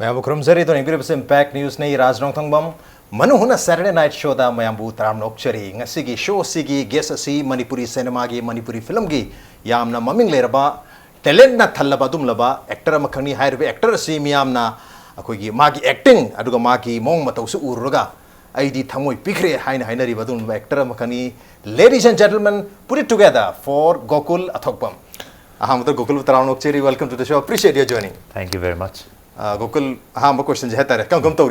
Mayam Krumzari to Ingrips Impact News Nay Raz Nongthombam Manung Saturday night show da Mayambu Tram Nokchari Ngasigi show Sigi Gesasi Manipuri Cinema gi Manipuri film gi Yamna Maming Leraba Talent na Thalabadum Laba Actor Makani Hirebe Actor Si Miamna Akogi Magi acting Aduga Magi Mong Matosu Uruga ID Thamoi Pikre Hain Hainari Badum Actor Makani. Ladies and gentlemen, put it together for Gokul Athokpam. Gokul Athokpam, welcome to the show. Appreciate your joining. Thank you very much. Gokul, my question is, come to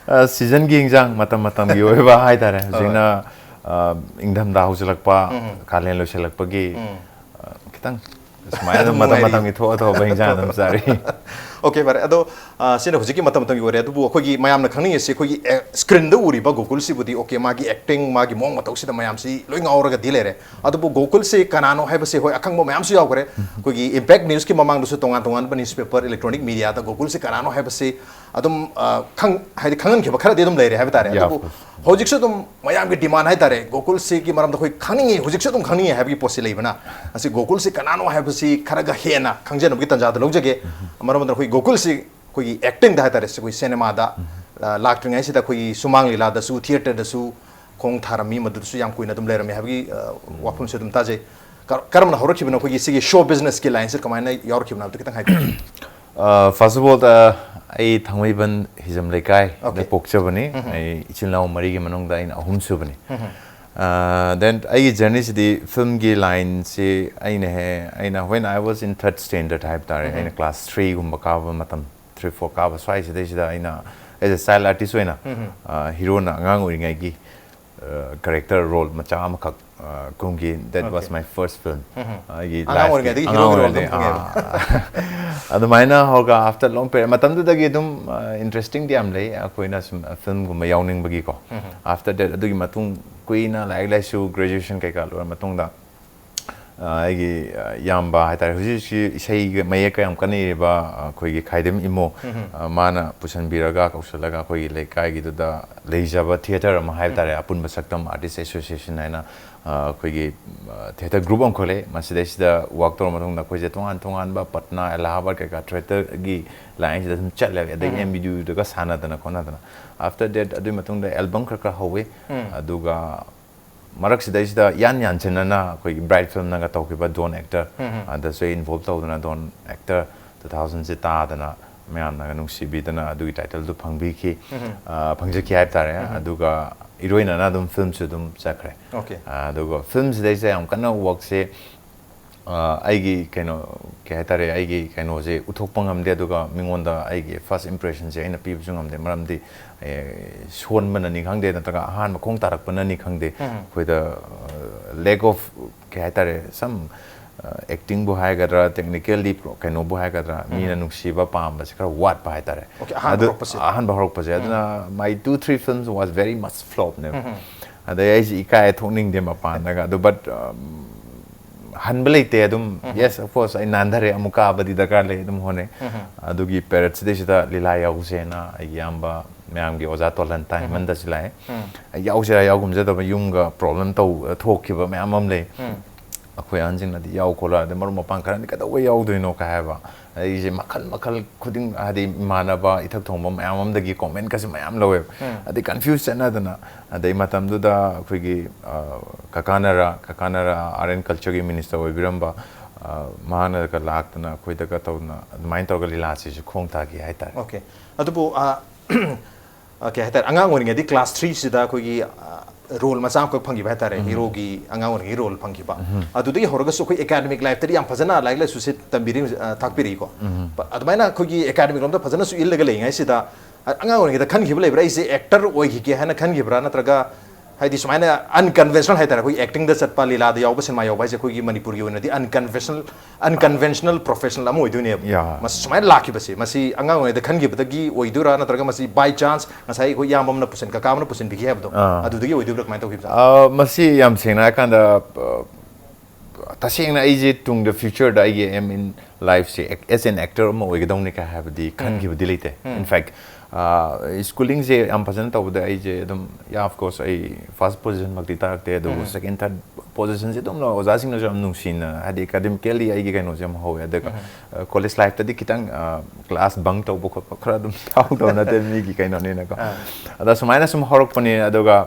the season ging jang matam gi oiba hai tare jina ingdam da hujalakpa kalen lo selakpa gi kitang smile matam gi tho ba jang dam sari. Okay, but ado sina hujiki matam gi ore adu ko gi mayam na khani se ko gi screen da uri ba Gokul si budi okay magi acting magi mong mataw si da mayam si loi ngaur ga dilere adu Gokul se kanano hai ba se hoi akang mo mayam si yaw kore ko gi impact news ki mamang du tongan ba newspaper electronic media da Gokul se kanano hai ba se adum khang hai khangan ke ba khara de dum leire hai ba tare adu hojik se dum mayam gi demand hai tare Gokul se ki maram da khoi khani hojik se dum khani hai bi posi lei bana asi Gokul se kanano hai ba si khara ga hena khangjen gi tanja da lojage maram da Gokul si koi acting da tare se koi cinema da lacting ai si da koi sumang lila da su theater da su khong tharami madu su yang koi na dum leram me habi wapun se dum ta je karam na horok bina koi si show business ki line se kamai na yor ki na to kitang hai first of all ai thangwai ban hijam lekai da pokcha bani ai ichilnaw mari gi manong da in ahum su bani then I journey the film gi line se aina when I was in third standard type tare in class 3 gumba ka matam 3-4 ka swai se da aina as a style artist wena hero na ngang uri ngai gi character role macha amakak kungi that was my first film gi life hero role adumaina hoga after long period matam da gi dum interesting diam lei koina film gumba yawning bagi ko after that adu gi matung Queen like Lasu graduation kai kal matong da ai yamba hai tar huji sei mai ka yam kani ba khoi gi khaidem imo mana pusan biraga kausalaga khoi le kai gi da leijaba theater ma hai tar apun basaktam artist association haina khoi gi theater group on khole masidais da work tor matong da khoi je tongan ba Patna Allahabad kai ka theater gi line da sum chat le da MBU da ka sana da na kona da after that adu matong da album kra howe aduga marak sidais da yan chenana koi bright film na ga tawkiba don actor da so involved tawdana don actor 2000 se ta dana mayam na nung sibi dana adu title du phangbi ki phangje ki hype tare aduga heroine na dum film se dum chakre okay aduga film sidais am kana work se aigi kaino ke tare aigi kaino je uthokpangam de aduga mingonda aigi first impression je ina pibu jungam de maramdi shon man ni khangde na ta han ma khong tarak pan ni khangde khoi da lack of ke tare some acting bu hai gadra technically kaino bu hai gadra mi na nuksi ba pam ba sikra what ba hai tare han ba horok pa je aduna my 2-3 films was very much flop ne ada ai ikai thongning de ma pan da do but hanbelite adum yes of course I nandare amuka abadi dakar le dum hone adugi parents de sida lila yausena yamba mayam gi oza tolan tai manda silai yausera yagum je da yunga problem to thokkiba mayam am le akhoi anjing na di yaw kola de marum pang kharan ka da we yaw doino ka ha ba ai je makal khuding adi manaba ithak thongba mayam am dagi comment ka se mayam lowe adi confused na da na adi matam du da akhoi gi kakanara aren culture gi minister oi biramba mahana ka laktana akhoi da ka tawna main to ga lila si khong ta gi hai tar okay adu okay hai tar angang ori di class 3 sida akhoi gi role ma sam ko phangi ba tare hero gi anga on role phangi ba adu dei horga so koi academic life tari am phajana like la su se tambiri thakpiri ko admaina ko gi academic rom da phajana su il lega le ngai sida anga on gi da khan gi bla bra ise actor oi gi ke hana khan gi bra natraga haidi sumaina unconventional hai tare koi acting da satpa lila da yaw ba sinma yaw ba je koi gi manipur gi ona di unconventional professional am oi du ne mas sumaina laki ba se masi anga on da khan gi ba da gi oi du ra natraga masi by chance ngasai ko yamam na pusen ka kam na pusen bi gi have do adu gi oi du bra mai to gi masi yam sena kan da tasengna aije tung the future da I am in life se as an actor mo oigadong ka have the khan gi dilite in fact schooling se am pasan ta da aije dum yeah of course I first position mak ta te do second third position se dum lo oja sing na jam nung sin hadi academically I gi kaino jam ho ya da college life ta di kitang class bunk to bo khara dum how do na te mi gi kaino ne na ko ada sumaina sum horok pani adoga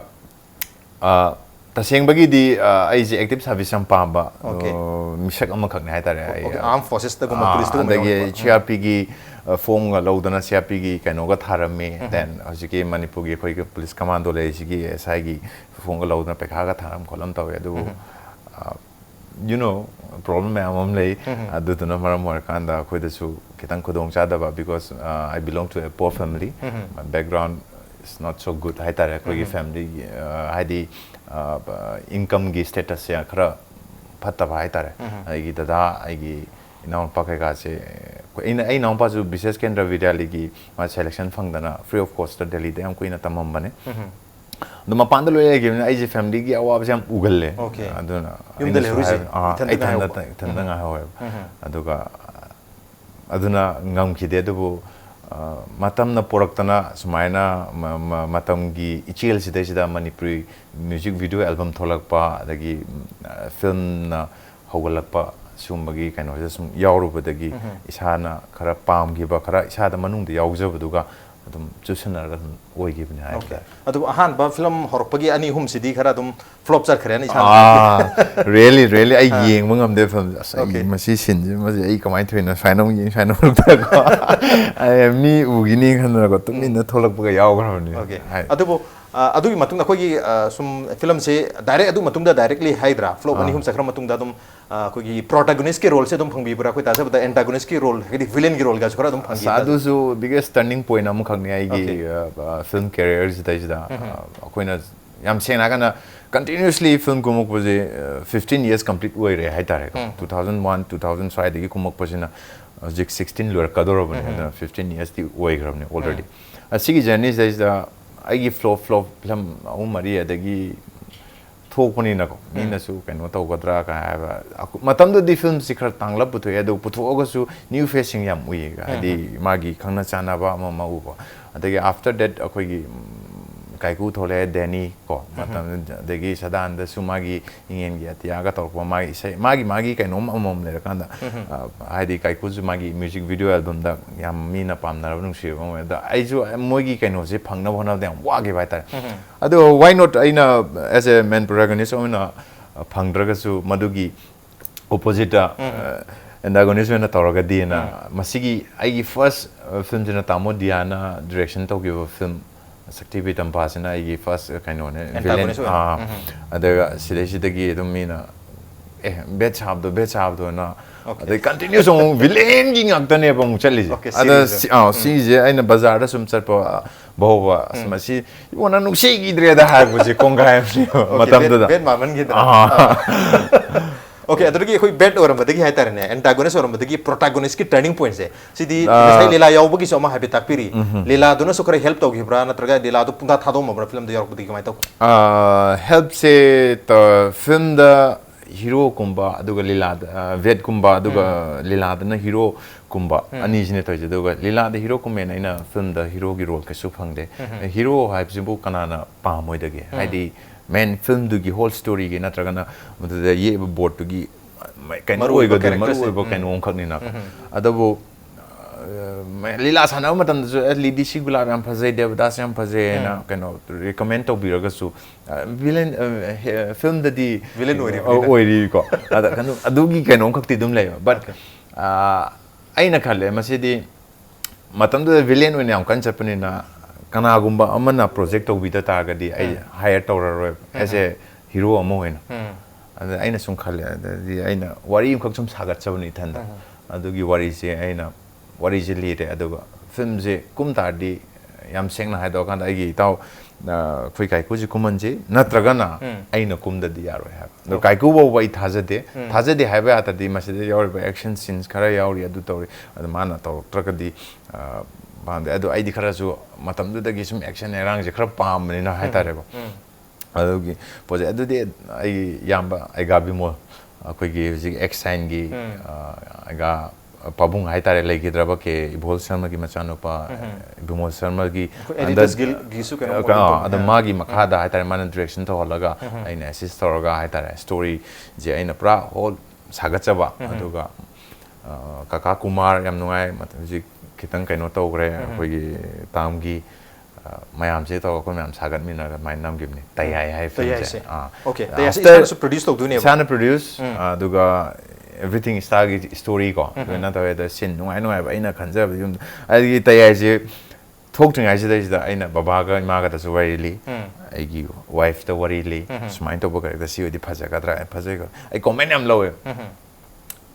tasengba gi di aije active service am pamba misak am khak ne hai tare armed forces ta guma police tu da gi CRP gi form ga lodana CRP gi kaino ga tharame then hojiki manipur gi khoi police commando le gi SI gi form ga lodana pekha ga tharam kolam tawe adu you know problem am le adu tuna maram war kanda khoi da su kitang khodong cha da ba because I belong to a poor family my background is not so good hai tare khoi gi family hadi income gi status ya khara phatta ba hai tare ai gi dada ai gi inaw pa kai ga se ai naw pa ju business kendra vidyalaya gi ma selection phangdana free of cost ta Delhi de am ko ina tamam bane do ma pandalo ye gi ai je family gi awab jam ugalle aduna yum dele ruji ai tanda nga hawe aduga aduna ngam ki de du matam na poraktana sumaina matam gi ichil sida manipuri music video album tholakpa adagi film na hogalakpa sumbagi kaino sum yaurubadagi isana khara pam gi ba khara isada manung de yaujabduga adum chusana oi gi bani hai adu ahan ba film horpagi ani hum sidi khara dum flop char khare ani isana really ai yeng mangam de film ai masi sin masi ai kamai thoina final ta ko ai mi ugini khana ko tumina tholak ba yaw grani adu adugi matungda khogi sum film se direct adu matungda directly hydra flop ani hum sakra matungda dum khogi protagonist ke role se dum phangbi bura khoi ta sa bada antagonist ke role hedi villain ke role ga chora dum phangbi sadu su biggest turning point am khangni ai gi film career jida koina yam sena kana continuously film kumuk baje 15 years complete oi re hai tare 2001 2005 degi kumuk pasina jik 16 lor kadoro bane 15 years ti oi grabne already asigi journey is the I flop film umari adagi thokpani na ko mina su kaino to gadra ka matam do di film sikra tangla putho adu putho ga su new facing yam ui ga di magi khangna chana ba ma u ba adagi after that akoi gi kaiku thole deni ko matam degi sadan da su magi ingen gi atia ga tor ko magi sai magi kaino amom le kan da hadi kaiku su magi music video album da yam mina pam na nung si ba da ai ju mogi kaino se phangna bhona da wa ge bai ta ado why not aina as a main protagonist ona phangdraga su madugi opposite antagonist na toraga dina masigi ai first film jina tamo diana direction to give film Saktibi tampasina I first kind of villain ada sidagi dumina bet chab do na they continue so villain ging aktane bang chali ada si je aina bazar da sum char pa bawa masi wona nu si gi dre da ha buje kongai matam da ben maman gi okay adurgi khoi bet or madagi hai tarne antagonist or madagi protagonist ki turning point se sidi sai lela yaw bagi soma habi takpiri lela duna sukra help to gibra natraga lela do punda thado mabra film da yor bagi kamai to help se to film da hero kumba aduga lela vet kumba aduga lela da na hero kumba ani jine to aduga lela da hero kumena ina film da hero gi role ka su phangde hero haib jibu kanana pa moi dage haidi main film du gi whole story gi natraga na mudda ye board tu gi kan oi ga maru ba kan on khakni na adabu lila sana matam lead singular am phaje devdas am phaje na kan recommend to biraga su villain film da di villain oi ko ada kan adu gi kan on khakti dum lai but aina khale masidi matam da villain oi am kan chapni na kana gumba amana project to bida ta ga di ai hire to as a hero amo hoina ada aina sum khale di aina wari khak sum sagat chabni thanda adugi wari se aina wari je lite aduga film je kum tar di yam sengna hai do kan ai gi taw khoi kai ku ji kuman je natraga na aina kum da di yaro ha do kai ku bo wai thajade hai ba ta di maside yaur ba action scenes khara yauri adu tori adu mana to traga di bande adu ai di khara su matam du da gi sum action erang je khara pam ni na hai ta re ba adu gi poje adu de ai yamba ai gabi mo ꯑꯩꯈꯣꯏꯒꯤ ꯍꯧꯖꯤꯛ X ꯁꯥꯏꯟꯒꯤ ꯄꯥꯕꯨꯡ ꯍꯥꯏꯇꯥꯔꯦ ꯂꯩꯈꯤꯗ꯭ꯔꯕ ꯀꯦ ꯏꯕꯣꯜ ꯁꯔꯃꯒꯤ ꯃꯆꯥꯅꯨꯄꯥ ꯏꯕꯨꯡꯉꯣ ꯁꯔꯃꯒꯤ ꯑꯗ ꯃꯥꯒꯤ ꯃꯈꯥꯗ ꯍꯥꯏꯇꯥꯔꯦ ꯃꯥꯅ ꯗꯤꯔꯦꯛꯁꯟ ꯇꯧꯍꯜꯂꯒ ꯑꯩꯅ ꯑꯦꯁꯤꯁ ꯇꯧꯔꯒ ꯍꯥꯏꯇꯥꯔꯦ ꯁ꯭ꯇꯣꯔꯤꯁꯦ ꯑꯩꯅ ꯄꯨꯔꯥ ꯍꯣꯜ ꯁꯥꯒꯠꯆꯕ ꯑꯗꯨꯒ ꯀꯀꯥ ꯀꯨꯃꯥꯔ ꯌꯥꯝ ꯅꯨꯡꯉꯥꯏ ꯍꯧꯖꯤꯛ ꯈꯤꯇꯪ ꯀꯩꯅꯣ ꯇꯧꯈ꯭ꯔꯦ ꯑꯩꯈꯣꯏꯒꯤ ꯇꯥꯝꯒꯤ ꯃꯌꯥꯝꯁꯦ ꯇꯧꯔꯒ ꯑꯩꯈꯣꯏ ꯃꯌꯥꯝ ꯁꯥꯒꯠꯃꯤꯟꯅꯔꯒ ꯑꯗꯨꯃꯥꯏꯅ ꯅꯝꯈꯤꯕꯅꯤ ꯇꯌꯥꯏ ꯍꯥꯏ ꯐꯤꯜꯝꯁꯦ ꯑꯣꯀꯦ ꯇꯌꯥꯏꯁꯦ ꯏꯁꯥꯅꯁꯨ ꯄ꯭ꯔꯣꯗ꯭ꯌꯨꯁ ꯇꯧꯗꯣꯏꯅꯦꯕ ꯏꯁꯥꯅ ꯄ꯭ꯔꯣꯗ꯭ꯌꯨꯁ ꯑꯗꯨꯒ everything ꯏꯁꯇꯥꯔꯒꯤ ꯁ꯭ꯇꯣꯔꯤ ꯀꯣ ꯂꯣꯏꯅ ꯇꯧꯋꯦ ꯑꯗ ꯁꯤꯟ ꯅꯨꯡꯉꯥꯏꯕ ꯑꯩꯅ ꯈꯟꯖꯕ ꯌꯨꯝ ꯑꯗꯒꯤ ꯇꯌꯥꯏꯁꯦ ꯊꯣꯛꯇ꯭ꯔꯤꯉꯩꯁꯤꯗꯩꯁꯤꯗ ꯑꯩꯅ ꯕꯕꯥꯒ ꯏꯃꯥꯒꯗꯁꯨ ꯋꯥꯔꯤ ꯂꯤ ꯑꯩꯒꯤ ꯋꯥꯏꯐꯇ ꯋꯥꯔꯤ ꯂꯤ ꯁꯨꯃꯥꯏꯅ ꯇꯧꯕ ꯀꯔꯦꯛꯇꯔ ꯁꯤ ꯑꯣꯏꯗꯤ ꯐꯖꯒꯗ꯭ꯔꯥ ꯐꯖꯩꯀꯣ ꯑꯩ ꯀꯣꯃꯦꯟ ꯌꯥꯝ ꯂꯧꯋꯦ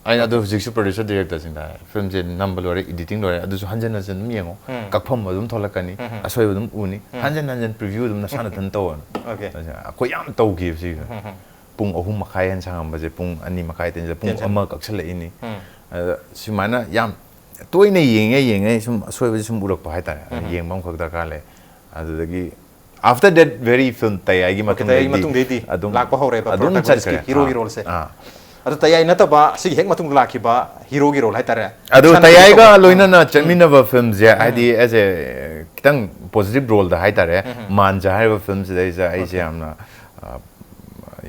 ꯑꯩꯅ ꯑꯗꯨ ꯍꯧꯖꯤꯛꯁꯨ ꯄ꯭ꯔꯣꯗ꯭ꯌꯨꯁꯔ ꯗꯤꯔꯦꯛꯇꯔꯁꯤꯡꯗ ꯐꯤꯜꯝꯁꯦ ꯅꯝꯕ ꯂꯣꯏꯔꯦ ꯏꯗꯤꯇꯤꯡ ꯂꯣꯏꯔꯦ ꯑꯗꯨꯁꯨ ꯍꯟꯖꯤꯟ ꯍꯟꯖꯤꯟ ꯑꯗꯨꯝ ꯌꯦꯡꯉꯣ ꯀꯛꯐꯝ ꯑꯗꯨꯝ ꯊꯣꯛꯂꯛꯀꯅꯤ ꯑꯁꯣꯏꯕ ꯑꯗꯨꯝ ꯎꯅꯤ ꯍꯟꯖꯤꯟ ꯄ꯭ꯔꯤꯚ꯭ꯌꯨ ꯑꯗꯨꯝ ꯅꯁꯥꯅ ꯊꯟ ꯇꯧꯋꯅ ꯑꯩꯈꯣꯏ ꯌꯥꯝ ꯇꯧꯈꯤꯕ ꯁꯤꯒ ꯄꯨꯡ 3:30 ꯍꯦꯟꯅ ꯁꯥꯡꯉꯝꯕꯁꯦ ꯄꯨꯡ 2:30 ꯄꯨꯡ 1 ꯀꯛꯁꯜꯂꯛꯏꯅꯤ ꯑꯗ ꯁꯨꯃꯥꯏꯅ ꯌꯥꯝ ꯇꯣꯏꯅ ꯌꯦꯡꯉꯦ ꯁꯨꯝ ꯑꯁꯣꯏꯕꯁꯦ ꯁꯨꯝ ꯎꯔꯛꯄ ꯍꯥꯏꯇꯥꯔꯦ ꯌꯦꯡꯕ ꯑꯃꯈꯛ ꯗꯔꯀꯥꯔ ꯂꯩ ꯑꯗꯨꯗꯒꯤ after that very film ꯇꯌꯥꯏꯒꯤ ꯃꯇꯨꯡꯗꯩꯗꯤ ꯂꯥꯛꯄ ꯍꯧꯔꯦꯕ ꯄ꯭ꯔꯣꯇꯥꯒꯣꯅꯤꯁꯀꯤ ꯍꯤꯔꯣꯒꯤ ꯔꯣꯜꯁꯦ ꯑꯗꯨ ꯇꯌꯥꯏ ꯅꯠꯇꯕ ꯁꯤꯒꯤ ꯍꯦꯛ ꯃꯇꯨꯡꯗ ꯂꯥꯛꯈꯤꯕ ꯍꯤꯔꯣꯒꯤ ꯔꯣꯜ ꯍꯥꯏꯇꯥꯔꯦ ꯑꯗꯨ ꯇꯌꯥꯏꯒ ꯂꯣꯏꯅꯅ ꯆꯠꯃꯤꯟꯅꯕ ꯐꯤꯜꯝꯁꯦ ꯍꯥꯏꯗꯤ ꯑꯦꯖ ꯑꯦ ꯈꯤꯇꯪ ꯄꯣꯖꯤꯇꯤꯚ ꯔꯣꯜꯗ ꯍꯥꯏꯇꯥꯔꯦ ꯃꯥꯟꯖ ꯍꯥꯏꯔꯤꯕ ꯐꯤꯜꯝꯁꯤꯗꯩꯁꯤꯗ ꯑꯩꯁꯦ ꯌꯥꯝꯅ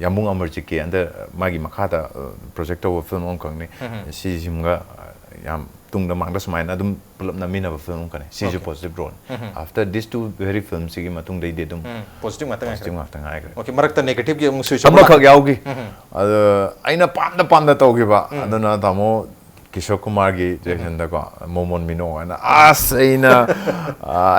ꯌꯥꯝꯕꯨꯡ ꯑꯃꯔꯖꯤꯠꯀꯤ ꯃꯥꯒꯤ ꯃꯈꯥꯗ ꯄ꯭ꯔꯣꯖꯦꯛ ꯇꯧꯕ ꯐꯤꯜꯝ ꯑꯃꯈꯛꯅꯤ ꯁꯤꯁꯤꯃꯒ ꯌꯥꯝ ꯇꯨꯡꯗ ꯃꯥꯡꯗ ꯁꯨꯃꯥꯏꯅ ꯑꯗꯨꯝ ꯄꯨꯂꯞ ꯅꯝꯃꯤꯟꯅꯕ ꯐꯤꯜꯝ ꯑꯃꯈꯛꯅꯤ ꯁꯤꯁꯨ positive role after this to very ꯐꯤꯜꯝꯁꯤꯒꯤ ꯃꯇꯨꯡꯗꯩꯗꯤ ꯑꯗꯨꯝ ꯄꯣꯖꯤꯇꯤꯚ ꯉꯥꯛꯇ ꯉꯥꯏꯈ꯭ꯔꯦ ꯑꯣꯀꯦ ꯃꯔꯛꯇ ꯅꯦꯒꯦꯇꯤꯚꯒꯤ ꯑꯃꯨꯛ ꯁ꯭ꯋꯤꯆ ꯑꯃꯈꯛ ꯌꯥꯎꯈꯤ ꯑꯗꯣ ꯑꯩꯅ ꯄꯥꯝꯅ ꯇꯧꯈꯤꯕ ꯑꯗꯨꯅ ꯇꯥꯃꯣ ꯀꯤꯁꯣꯔ ꯀꯨꯃꯥꯔꯒꯤ ꯗꯤꯔꯦꯛꯁꯟꯗꯀꯣ ꯃꯣꯃꯣꯟ ꯃꯤꯅꯣ ꯍꯥꯏꯅ ꯑꯩꯅ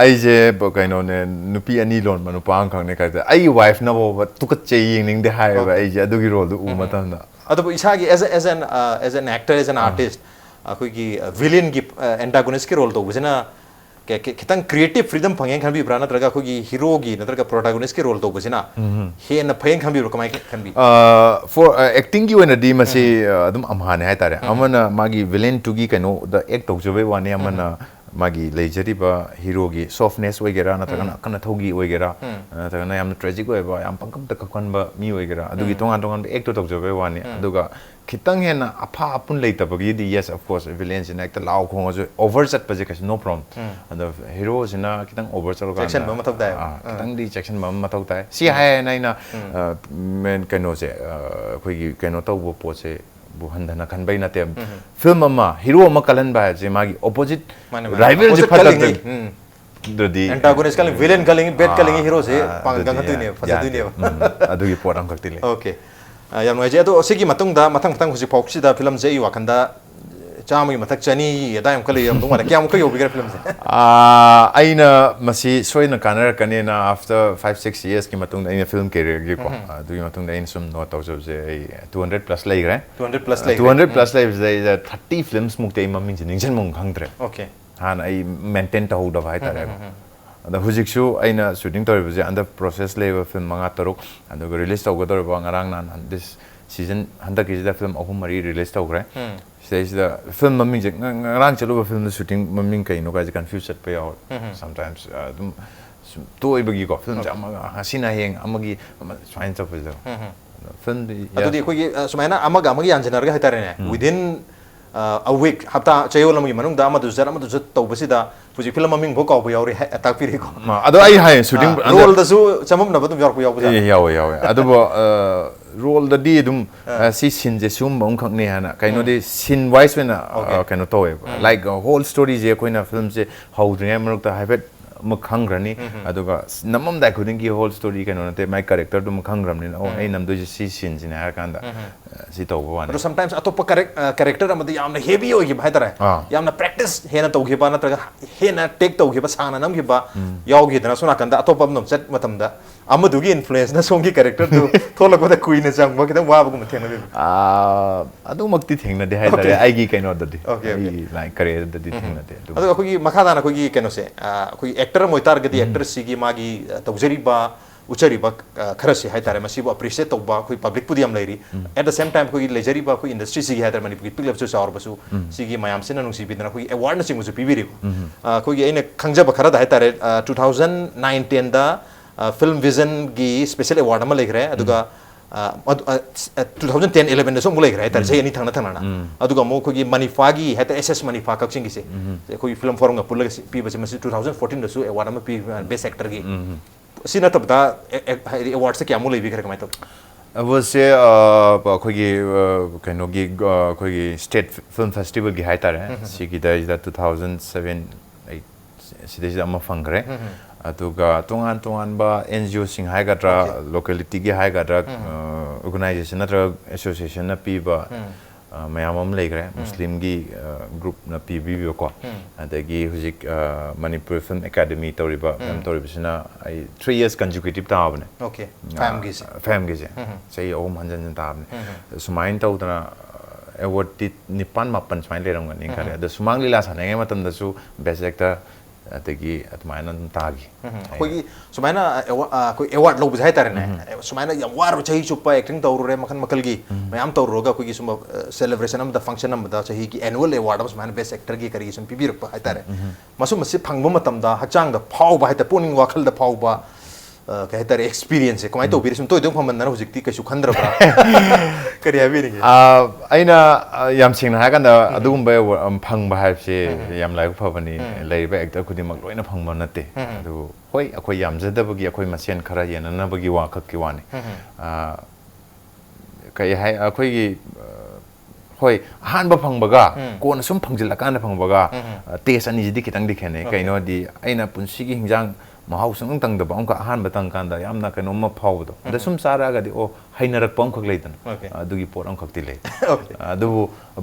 ꯑꯩꯁꯦ ꯀꯩꯅꯣꯅꯦ ꯅꯨꯄꯤ 2 ꯂꯣꯟꯕ ꯅꯨꯄꯥ ꯑꯃꯈꯛꯅꯦ ꯀꯥꯏꯗ ꯑꯩꯒꯤ ꯋꯥꯏꯐꯅ ꯐꯥꯎꯕ ꯇꯨꯀꯠꯆꯩ ꯌꯦꯡꯅꯤꯡꯗꯦ ꯍꯥꯏꯌꯦꯕ ꯑꯩꯁꯦ ꯑꯗꯨꯒꯤ ꯔꯣꯜꯗꯨ ꯎꯕ ꯃꯇꯝꯗ ꯑꯗꯨꯕꯨ ꯏꯁꯥꯒꯤ as an actor as an artist ꯑꯩꯈꯣꯏꯒꯤ ꯚꯤꯂꯤꯌꯟꯒꯤ ꯑꯦꯟꯇꯥꯒꯣनिस्टꯀꯤ ꯔꯣꯜ ꯇꯧꯕꯁꯤꯅ खितंग क्रिएटिव फ्रीडम फंगे खनबीब्रा नत्रगा अखोगी हीरोगी नत्रगा प्रोटैगनिस्ट के रोल तौबसिना हेन फयें खनबीब्रो कमाय खनबी फॉर एक्टिंग की वनदी मसे अदुम अमहाने हाय तारे अमना मागी विलेन टू की कनो द एक्ट तौजबे वाने अमना मागी लेजरीबा हीरोगी सॉफ्टनेस वगैरह नत्रगा कन थौगी वगैरह नत्रगा याम ट्रेजिक ओइबा याम पंकम त कखनबा मी वगैरह अदुगी तोंगान तोंगान एक्ट तौजबे वाने अदुगा खितंग हेना अफा अपुन लेतबगी दी यस ऑफ कोर्स विलेन सिना एक्ट लाउ खोंगो ओवर चट पजे कस नो प्रॉब्लम अद हीरो सिना खितंग ओवर चलगा सेक्शन बम मथौ दाय खितंग दी सेक्शन बम मथौ दाय सी हाय नाइना मेन कनो से खोगी कनो तौबो पोसे बुहंदना खनबै नते फिल्म अमा हीरो अमा कलन बाय जे मागी ऑपोजिट राइवल जे फतक ददी एंटागोनिस्ट कलिंग विलेन कलिंग बेड कलिंग हीरो से पांगंग तुने फजदुने अदुगी पोरम खक्तिले ओके याम नोजे अदो सिगी मतुंगदा मथंग मथंग हुजि फॉक्सिदा फिल्म जे इ वाखंदा चामगी मथक चनी यदायम कले यम दुंगा क्याम क योबिगर फिल्म से आइना मसी सोइना कानर कनेना आफ्टर 5-6 इयर्स की मतुंग आइना फिल्म कैरियर गी को दुगी मतुंग आइना सुम नो तौजब जे 200 प्लस लेग्रे 200 प्लस लाइव जे 30 फिल्म्स मुक्ते ममिंग जे निंजन मुंग खंगद्रे ओके हान आई मेंटेन तहौदा भाई तारे अदा हुजिकसु आइना शूटिंग तौरिबजे अंडर प्रोसेस लेव फिल्म मंगा तरुक अदुग release तौगदरबा ngarang nan this season handaki jida film ahum mari release tawgre stage da film maming je ngarang chaluba film da shooting maming kai no ga je confuse chat pe yaw sometimes dum to ibagi ko film jama hasina heng amagi swain chapja film adu di khoi sumaina amaga amagi anjenar ga haitare ne within a week hapta chayol amagi manung da amadu zat tawbasida puji film maming bo kaw bo yawri attack piri ko ado ai hai shooting role da su chamam na badum yor ko yaw yaw ado bo role da di dum si sin je sum bong khang ne hana kaino de sin wise wena kaino towe like whole story je koina film je how dream mark ta habit मखंग्रनी अदुगा नमम दाय खुदिंग की whole story कनो नते my character दु मखंग्रमनी ओ ए नमदो सी scene जिने हार कांदा सी तौबो वाने तो sometimes अतोप character अमदि यामना heavy होगी भाइतरा यामना प्रैक्टिस हेना तौगिबा नत्रगा हेना टेक तौगिबा साना नमगिबा यावगी दना सुना कंदा अतोप नम चट मतमदा अमदुगी इन्फ्लुएंस ना सोंगी कैरेक्टर दु थोलकबदा कुइना जांगबा किदा वाबगु मथेना बे अदु मक्ति थेंगना दे हाइतरा आइगी कनो ददि ओके लाइक करियर ददि थेंगना दे अदु अखोगी मखादाना अखोगी कनो से अखोगी एक्टर मोइतार गदी एक्टर सिगी मागी तौजरीबा उचरीबा खरसे हाइतारे मसिबो अप्रिशिएट तौबा कोई पब्लिक पुदी हम लेरी एट द सेम टाइम कोई लेजरीबा कोई इंडस्ट्री सिगी हाइतारे मनिपुरी पिक लेवल चावर बसु सिगी मयाम सिना नुसी बिदना कोई अवार्ड न सिंगु पिबिरि कोई एने खंगजब खरद हाइतारे 2009-10 दा फिल्म विजन की स्पेशल अवार्ड अमा लेखरे अदुगा 2010-11 da so mulai gra tar sei ani thangna thangna aduga mo khogi manifa gi heta ss manifa kaksing gi se khoi film forum ga pulag pi ba 2014 da su award ma pi best actor gi sina tabda award se kya mulai bi gra kamai to अवश्य अखोगी कहीं अखोगी state film festival की high तारे सिगिदा 2007 सिदे फंग्रे अतुगा तोंगान तोंगान बा NGO सिंग हाइगद्रा locality की हाइगद्रा organisation नत्र association न पीबा ma'am लेग्रे मुस्लिम की ग्रुप न पीबीबी को अदगी हुजिक मणिपुर फिल्म एकेडमी तौरिबा फिल्म तौरिबसिना 3 years consecutive ताबने ओके फैम गिजे सही ओम हंजन ताबने सुमाइन तौदना अवार्ड ति निपान मापन सुमाइन लेरंगनि करे द सुमांग लीला सानेगे मतम दसु बेस्ट एक्टर अतगी अतमायन तागी कोई सुमाइना कोई अवार्ड लो बुझाई तारे ने सुमाइना यम वार चही चुप्पा एक्टिंग तौरुरे मखन मकल की मैम तौरोगा कोई सुम सेलिब्रेशन अम द फंक्शन अम द चही की एनुअल अवार्ड अम सुमाइना बेस्ट एक्टर की करी सुम पीबी रप हाई तारे मसु मसि फंगबो मतम दा हचांग द फाव बा हाई ता पुनिंग वाखल द फाव बा कहे तारे एक्सपीरियंस है कमाई तो बिरसुम तो इदम फमन ना हुजिकती कछु खंद्र बरा करी हबी रिंगे आइना याम सिंगना हागंदा अदुगुंबा फंगबा हाइबसे याम लाइक फबनी लेबा एक्टर खुदिमक लोइना फंगबा नते अदु होय अखोय याम जदबगी अखोय मसेन खरा येननबगी वाखक की वाने कई हाय अखोयगी होय हानबा फंगबगा कोन सुम फंगजिलकान फंगबगा टेस्ट अनि जिदि खितंग दिखेने कइनो दि आइना पुनसिगी हिंजांग mahau sung tang da bang ka han batang kan da yamna ka nomma phau do da sum sara ga di o hainarak pam khak leitan adugi por ang khak ti le adu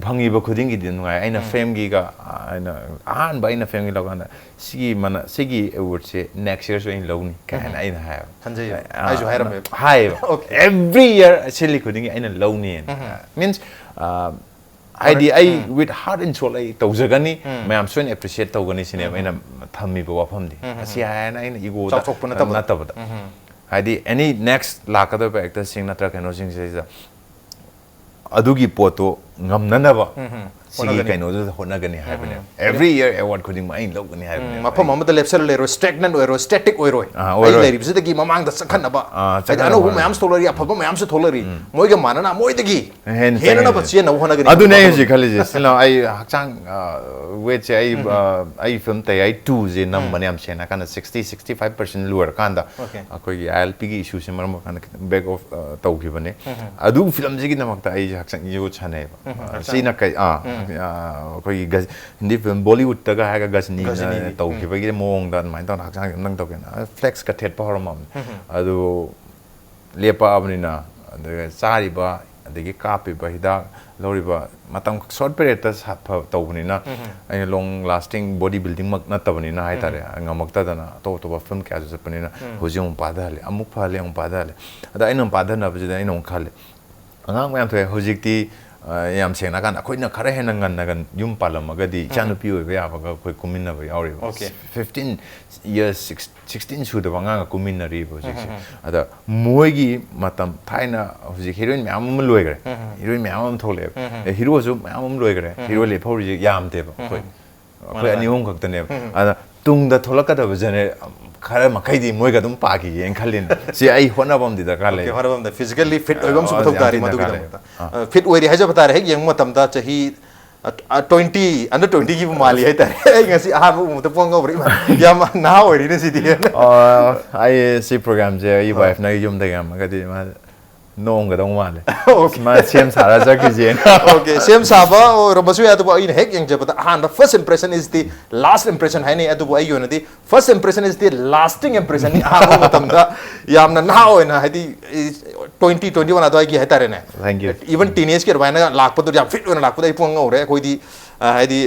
bhangi ba khuding gi din ngai aina frame gi ga aina han ba aina frame gi logana sigi mana sigi award se next year so in logni ka aina ha hanjai ai jo hairam hai every year actually khuding aina logni means Heidi, I with heart and soul, I tozagani, my am so appreciate togani cinema in a thummy wafamdi. See, I go not Heidi, any next lakada actor sing Natra and Nosing says Adugi Poto, Namnanava. Sige kaino do honagani happening every year award khuding main logani happening mapam mamada lepsel lero stagnant oiro static oiro ai leri bisida gi mamang da sakhan ba ai ano hu mayam stolari afaba mayam se tholari moi ga manana moi dagi henna ba che na honagani adu nei ji khali ji sila ai hakchang which ai film tai ai 2 je nam maniam chena kana 60-65% lower kanda akoi ILP gi issue se maram kana back of tauki bane adu film ji gi namak ta ai hakchang yo chane sina kai कोई गज Hindi film Bollywood तक है का गजनी तो कि बगी मोंग दा mine तो हकचांग नंग तो के फ्लेक्स का थेट पहर मम अदु लेपा अबनिना अदे चारिबा अदगी कापिबा हिदा लौरिबा मतम शॉर्ट पीरियड त तौबनिना आई लॉन्ग लास्टिंग बॉडी बिल्डिंग मक नतबनिना हाय तारे ngमक्ता दना तो फिल्म क्या जपनिना हुजिम पादाले अमुक फाले अमुक पादाले अदा आइनम पादना बजे आइनम खाले अंगांग मयाम थे हुजिकती yam sena kan akoi na khare hen ngan nagan yum palam agadi chanu pi oi ya ba koi kumin na ba yauri 15 years 16 su da banga kumin na ri bo sik ada moi gi matam thaina hoji heroine me am loi gare heroine me am thole hero su me am loi gare hero le phori yam de ba koi ani hom khak tane ada tung da tholaka da bajane khare makai di moi ga dum pa gi en khalin si ai hona bam di da kale hona bam da physically fit oibam su thok dari madu gi da fit oi ri haja bata re yeng matam da chahi 20 under 20 gi mali hai ta ai ngasi a bu mu ta pong go ri ma yam na oi ri ne si di ai si program je I wife na yum da gam ga di ma nong ga dong wale ma sem sara ja ki je okay sem saba or basu ya to in hek yang je bata han the first impression is the last impression hai ne atu ai yona di first impression is the lasting impression ni a bu matam da yamna na oi na hadi 2021 atu ai gi hai tare ne thank you even teenage ke rwaina lak padu jam fit ona lak padu ai pong ngore koi di hadi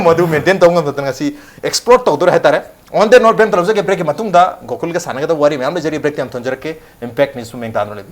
madu maintain tong ngam tan ngasi explore to dur hai tare on the not ben talabza ke break matung da gokul ke sanaga da wari me amle jari break tam thonjar ke impact ni sumeng tan le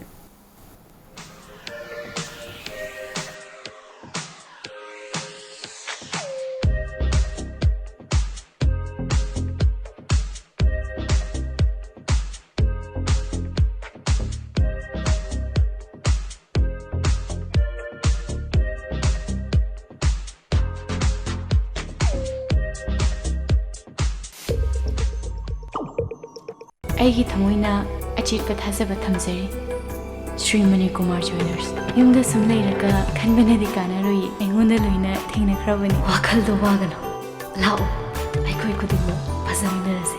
ꯑꯩꯒꯤ ꯊꯃꯣꯏꯅ ꯑꯆꯦꯠꯄ ꯊꯥꯖꯕ ꯊꯝꯖꯔꯤ Sri Mani Kumar Jewelers. Yumda sumlairaka khanbanadi kanaroi aingonda loina thengnakrabani. Wakhal do wagano. Lao. Aikoi kudingma phasaminarase.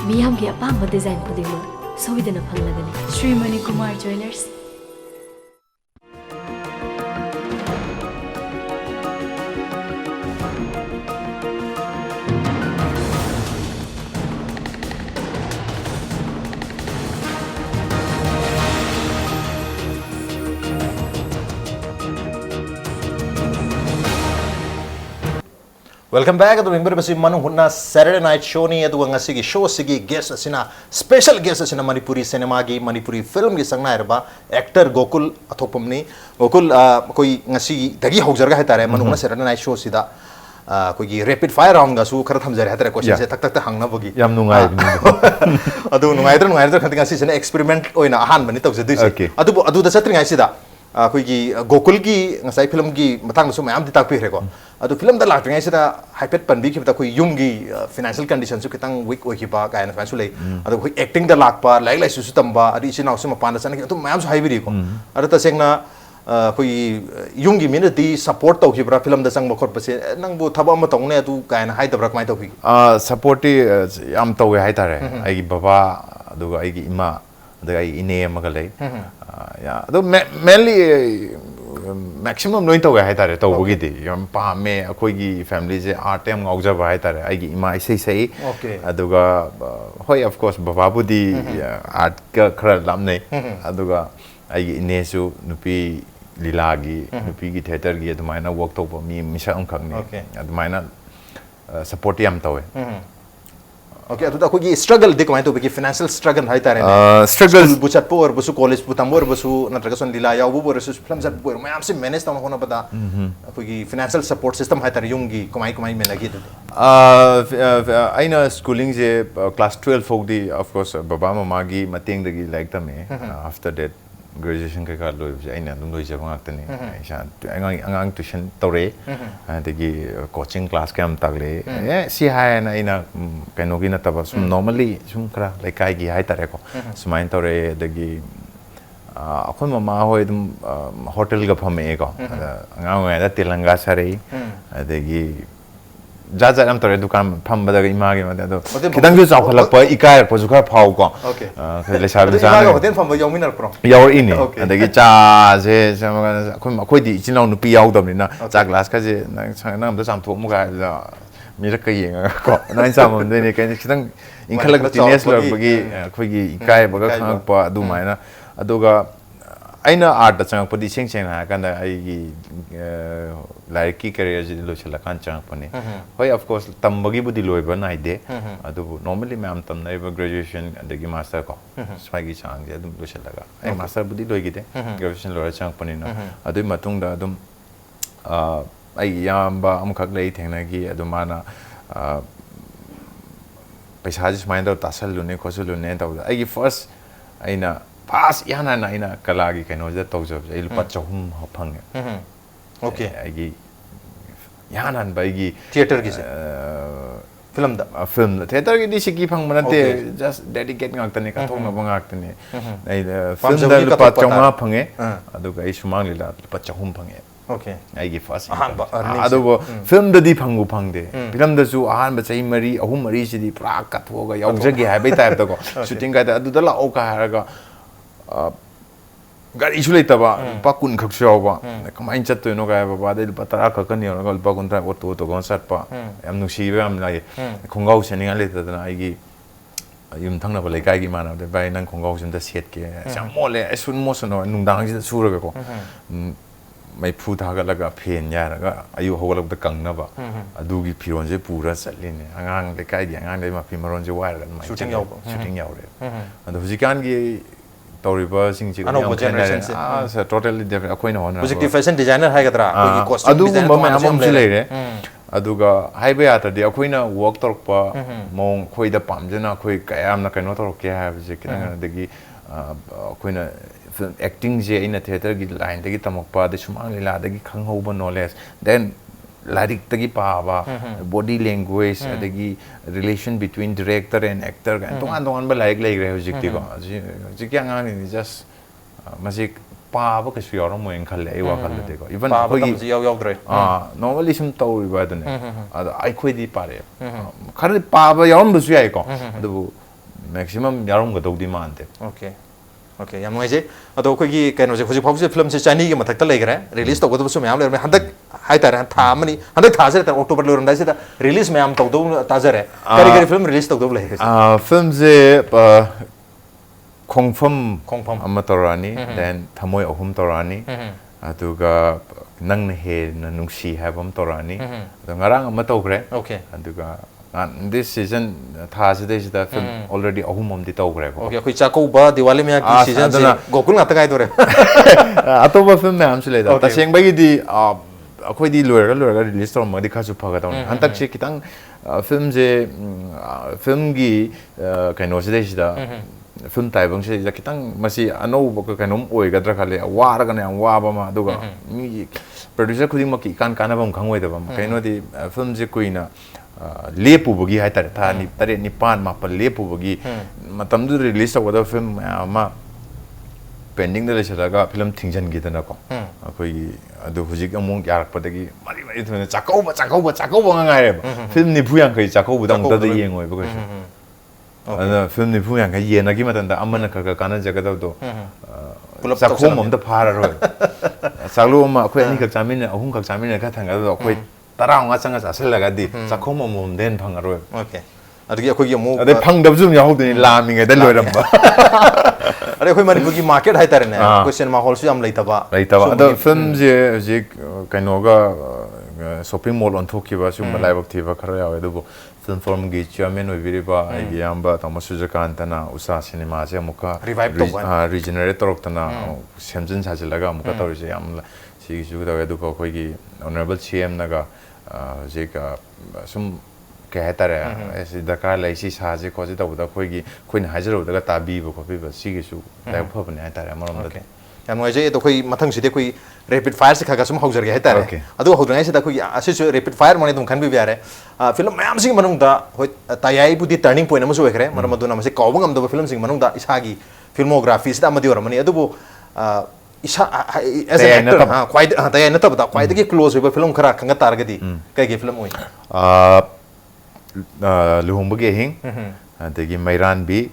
Miyamgi apamba design kudingma soidana phanglagani. Sri Mani Kumar Jewelers. Welcome back to the Manung Hutna Saturday night show ni adu nga sigi show sigi guest asina special guest asina Manipuri cinema gi Manipuri film gi sangna erba actor Gokul Athokpam ni Gokul koi nga sigi dagi haujarga hetare Manung na Saturday night show sida koi gi rapid fire round ga su khara thamjare hetare question se tak tak hangna bogi yam nungai adu nungai khanti nga sina experiment oina ahan bani tawjadu se adu da satri ngai sida koi Gokul gi ngasai film gi matang su mayam di tak pi reko adu film da lakringai sida hypet panbi ki koi yum gi financial condition su kitang weak oi ki ba kai na fan su lei adu koi acting da lakpa lai lai su tamba adu isin au su ma pan san ki atu mayam su haibiri ko adu ta sengna koi yum gi min di support tau ki bra film da sang bokor pase nang bu thaba ma tong ne adu kai na hai da bra mai tau ki support am tau hai tare ai baba adu ai gi ima adu ai ine ma ga lei ya adu mainly maximum noi tau hai tare tau bogi di yam pa me akoi gi family je art am ngau ja ba hai tare ai gi ima sei sei aduga hoi of course baba bu di art ka khara lam nei aduga ai gi ne su nupi lila gi nupi gi theater gi adumaina work tau ba mi misa ang khang ne adumaina support yam tau okay atu da ko gi struggle dik mai to bi financial struggle hai tare struggle bu chat por bu su college bu tambor bu su natraga son lila yaw bu bu su film chat por mai am se manage ta hona pada ko gi financial support system hai tare yung gi komai me lagi aina schooling je class 12 folk di of course baba mama gi mateng da gi like ta me after that graduation ka loi je aina dum loi je bangak tani isa angang tuition tore adagi coaching class kam tagle si hai na ina kaino gi na taba sum normally sum kra like kai gi hai tare ko sumain tore adagi akhon mama hoi dum hotel ga phame ko angang da tilanga sare adagi jaja am tore dukan pham bada ima ge ma do kidang ju chaw khalak pa ikai po ju kha phau ko le sa bi sa hotel pham ba yominar pro yaw ini adagi cha je khoi di chinau nu pi yaw dam ni na cha glass ka je na am da sam thok mu ga mi ra ka yeng ko na sam am de ne ka kidang in khalak tines lor bagi khoi gi ikai ba ga khang pa adu mai na aduga aina art da chang padi seng seng ha kan da ai gi like ki career ji lo chala kan chang pani hoi of course tam bagi budi loi ba nai de adu normally ma'am tam nai ba graduation adagi master ko swagi chang je adum lo chala ga ai master budi loi gi de graduation lo chang pani na adu matung da adum ai yam ba am khak lei theng na gi adu mana paisa ji smai da tasal lu ne khosul lu ne da ai gi first aina pas yana na ina kalagi kaino ja tawjob ai lupa chahum hapang okay ai gi yana ba gi theater gi film da theater gi di siki phang manate just dedicate ngak tane ka thong na bangak tane ai film da lupa chahum phange adu ga ai sumang lila lupa chahum phange okay ai gi first adu film da di phangu phangde film da su ahan ba chai mari ahum mari si di pra ka thoga yaujage ha bai type da ko shooting ga da adu da la o ka haraga gari isu leita ba pa kun khak shaw ba kamai chat to no ga ba de pa tara ka kan yo gal pa kun tra auto to gon sat pa am nu si am lai khongau sening ale ta na ai gi yum thang na ba lai kai gi mana de bai nang khongau sun da set ke sam mole sun mo sun no nung dang ji su ra ko mai phu tha ga la ga phen ya ra ga ayu ho ga da kang na ba adu gi phiron je pura chatlin angang de kai gi angang de ma phi maron je wa ra mai shooting yaw re adu hujikan gi tawriba sing chi sa totally different akoi na hona project fashion designer hai gadra koi costume designer adu ma amom chi le re aduga haibe ata di akoi na work tork pa mong khoi da pamjana khoi kayam na kaino tork ke ha je kinang dagi akoi na acting je in a theater gi line dagi tamok pa de sumang lila dagi khangho ba knowledge then lyric tagi pa ba body language adagi relation between director and actor kan tongan ba like re hojik ti ko ji kyang ani just masih paaba kasu yaram mo yang khalle ai wa khalle deko even paaba tamji yaw dre normally sum taw ba dane ada ai khoi di pare khare paaba yaram bu su yai ko adu maximum yaram ga dau di mante okay okay yam ngai je ado ko gi kaino je hoji phausi film se chani gi mathak ta legre release to go so myam le handak hai tar tha mani handak tha se october le ron dai se release myam to do ta jare kari film release to do le film je Kongfam Amatorani, then Tamoy Ohum Torani, Aduga Nang He Nungshi Habam Torani, the Ngarang Amatogre, okay, Aduga. This season, Thas is the film already Ohum the Togre. Okay, which Akoba, the Walimia season, Gokul Athokpam. Atoba film, I'm saying that. Saying by the Akwedi Lura released from Madikasu Pagaton, Antak Chikitang film gi Kainosideshida. Film type bang sih, kita masih anu bukan kanom oi gadra kali, war kan yang war bama, doga. Ni producer kudi maki kan bam kangway dah bam. Kaino di film je kui na lepu bagi hai tar, tha ni tare ni pan mapal lepu bagi. Matam tu release awak film ama pending dah lepas laga film tingjan gitu nak ko. Koi adu hujik among yarak pada ki mari tu na cakau ngai. Film ni buyang kai cakau budang tadi yang oi bagus. Film ni pun yang kaya nak gimana tanda aman nak kanan jaga tu Sakho mom tu phara roy Saklo ma aku ni keksamin ahung keksamin nak tangga tu aku tarang ngasang asal laga di Sakho mom den phang roy okay aduh aku yang mau ada phang dah zoom yang tu ni lami ngai dah loy ramba ada aku mari pergi market hai tarin question ma hall su am laitaba ada film je kainoga shopping mall on thokiba su live active khara ya du film form gi chairman oi biriba ai yamba tamasuja kantana usa cinema je muka revive to regenerator oktana semjin sajilaga muka tawise yam si ju da du ko khoi gi honorable cm naga je ka sum ke hetare esi dakar lai si saje ko je da buda khoi gi khoin hajaro da ta bi bo ko bi ba si gi su da phobne hetare marom da yang ngaji itu koi matang sih koi rapid fire sih kagak semua hauser ya itu ada. Aduh hauser sih koi Ashish rapid fire mana itu kan biar film macam sih manung da tayai putih turning point nama suwe kere mana madu nama sih kau bang amdo film sih manung da isagi filmografi sih ama diorang mana itu bu isa as an actor quite tayai neta betul quite lagi close with film kera kangat target di kayak film oi. Luhung bagi hing, tegi Mairan bi,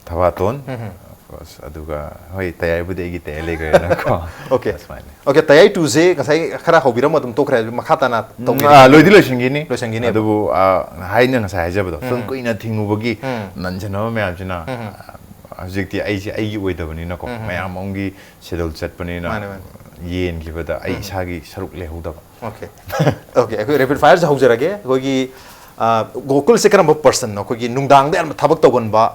Thawaton. Aduga hoi tayai bude gi tayai le gaya na ko okay that's fine okay tayai tu je kasai khara hobira madum to khra makhata na to loidi loising gini adu hai na sai ja bado film ko ina thingu bogi nan jana me ajina ajikti ai gi oi da bani na ko mayam ongi schedule set bani na yen gi bada ai sagi saruk le hoda okay okay ko rapid fire ja hojara ge ko gi gokul se karam person no ko gi nungdang de thabak to gon ba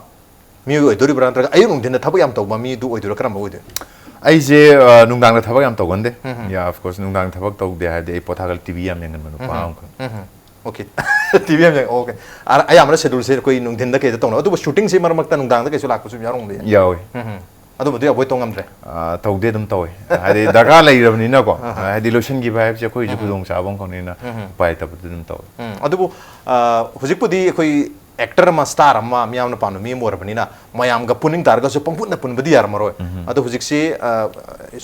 mi oi dori brand ra ayun din thabak yam to ba mi du oi dori karam oi de ai je nungdang da thabak yam to gon de ya of course nungdang thabak to de ha de pothagal tv yam yang manu paung okay tv yam okay ay amra schedule se koi nung din da ke to no adu shooting se mar makta nungdang da ke su lak su yarong de ya oi adu bodu aboi tongam re to de dum to ha de daga lai rabni na ko ha de lotion gi vibe je koi ju dong sa bong kon na pai ta dum to adu hujik pudi koi actor ma star ma miyam na panu mi mor bani na mayam ga puning tar ga so pampun na pun badi yar maro adu hujik si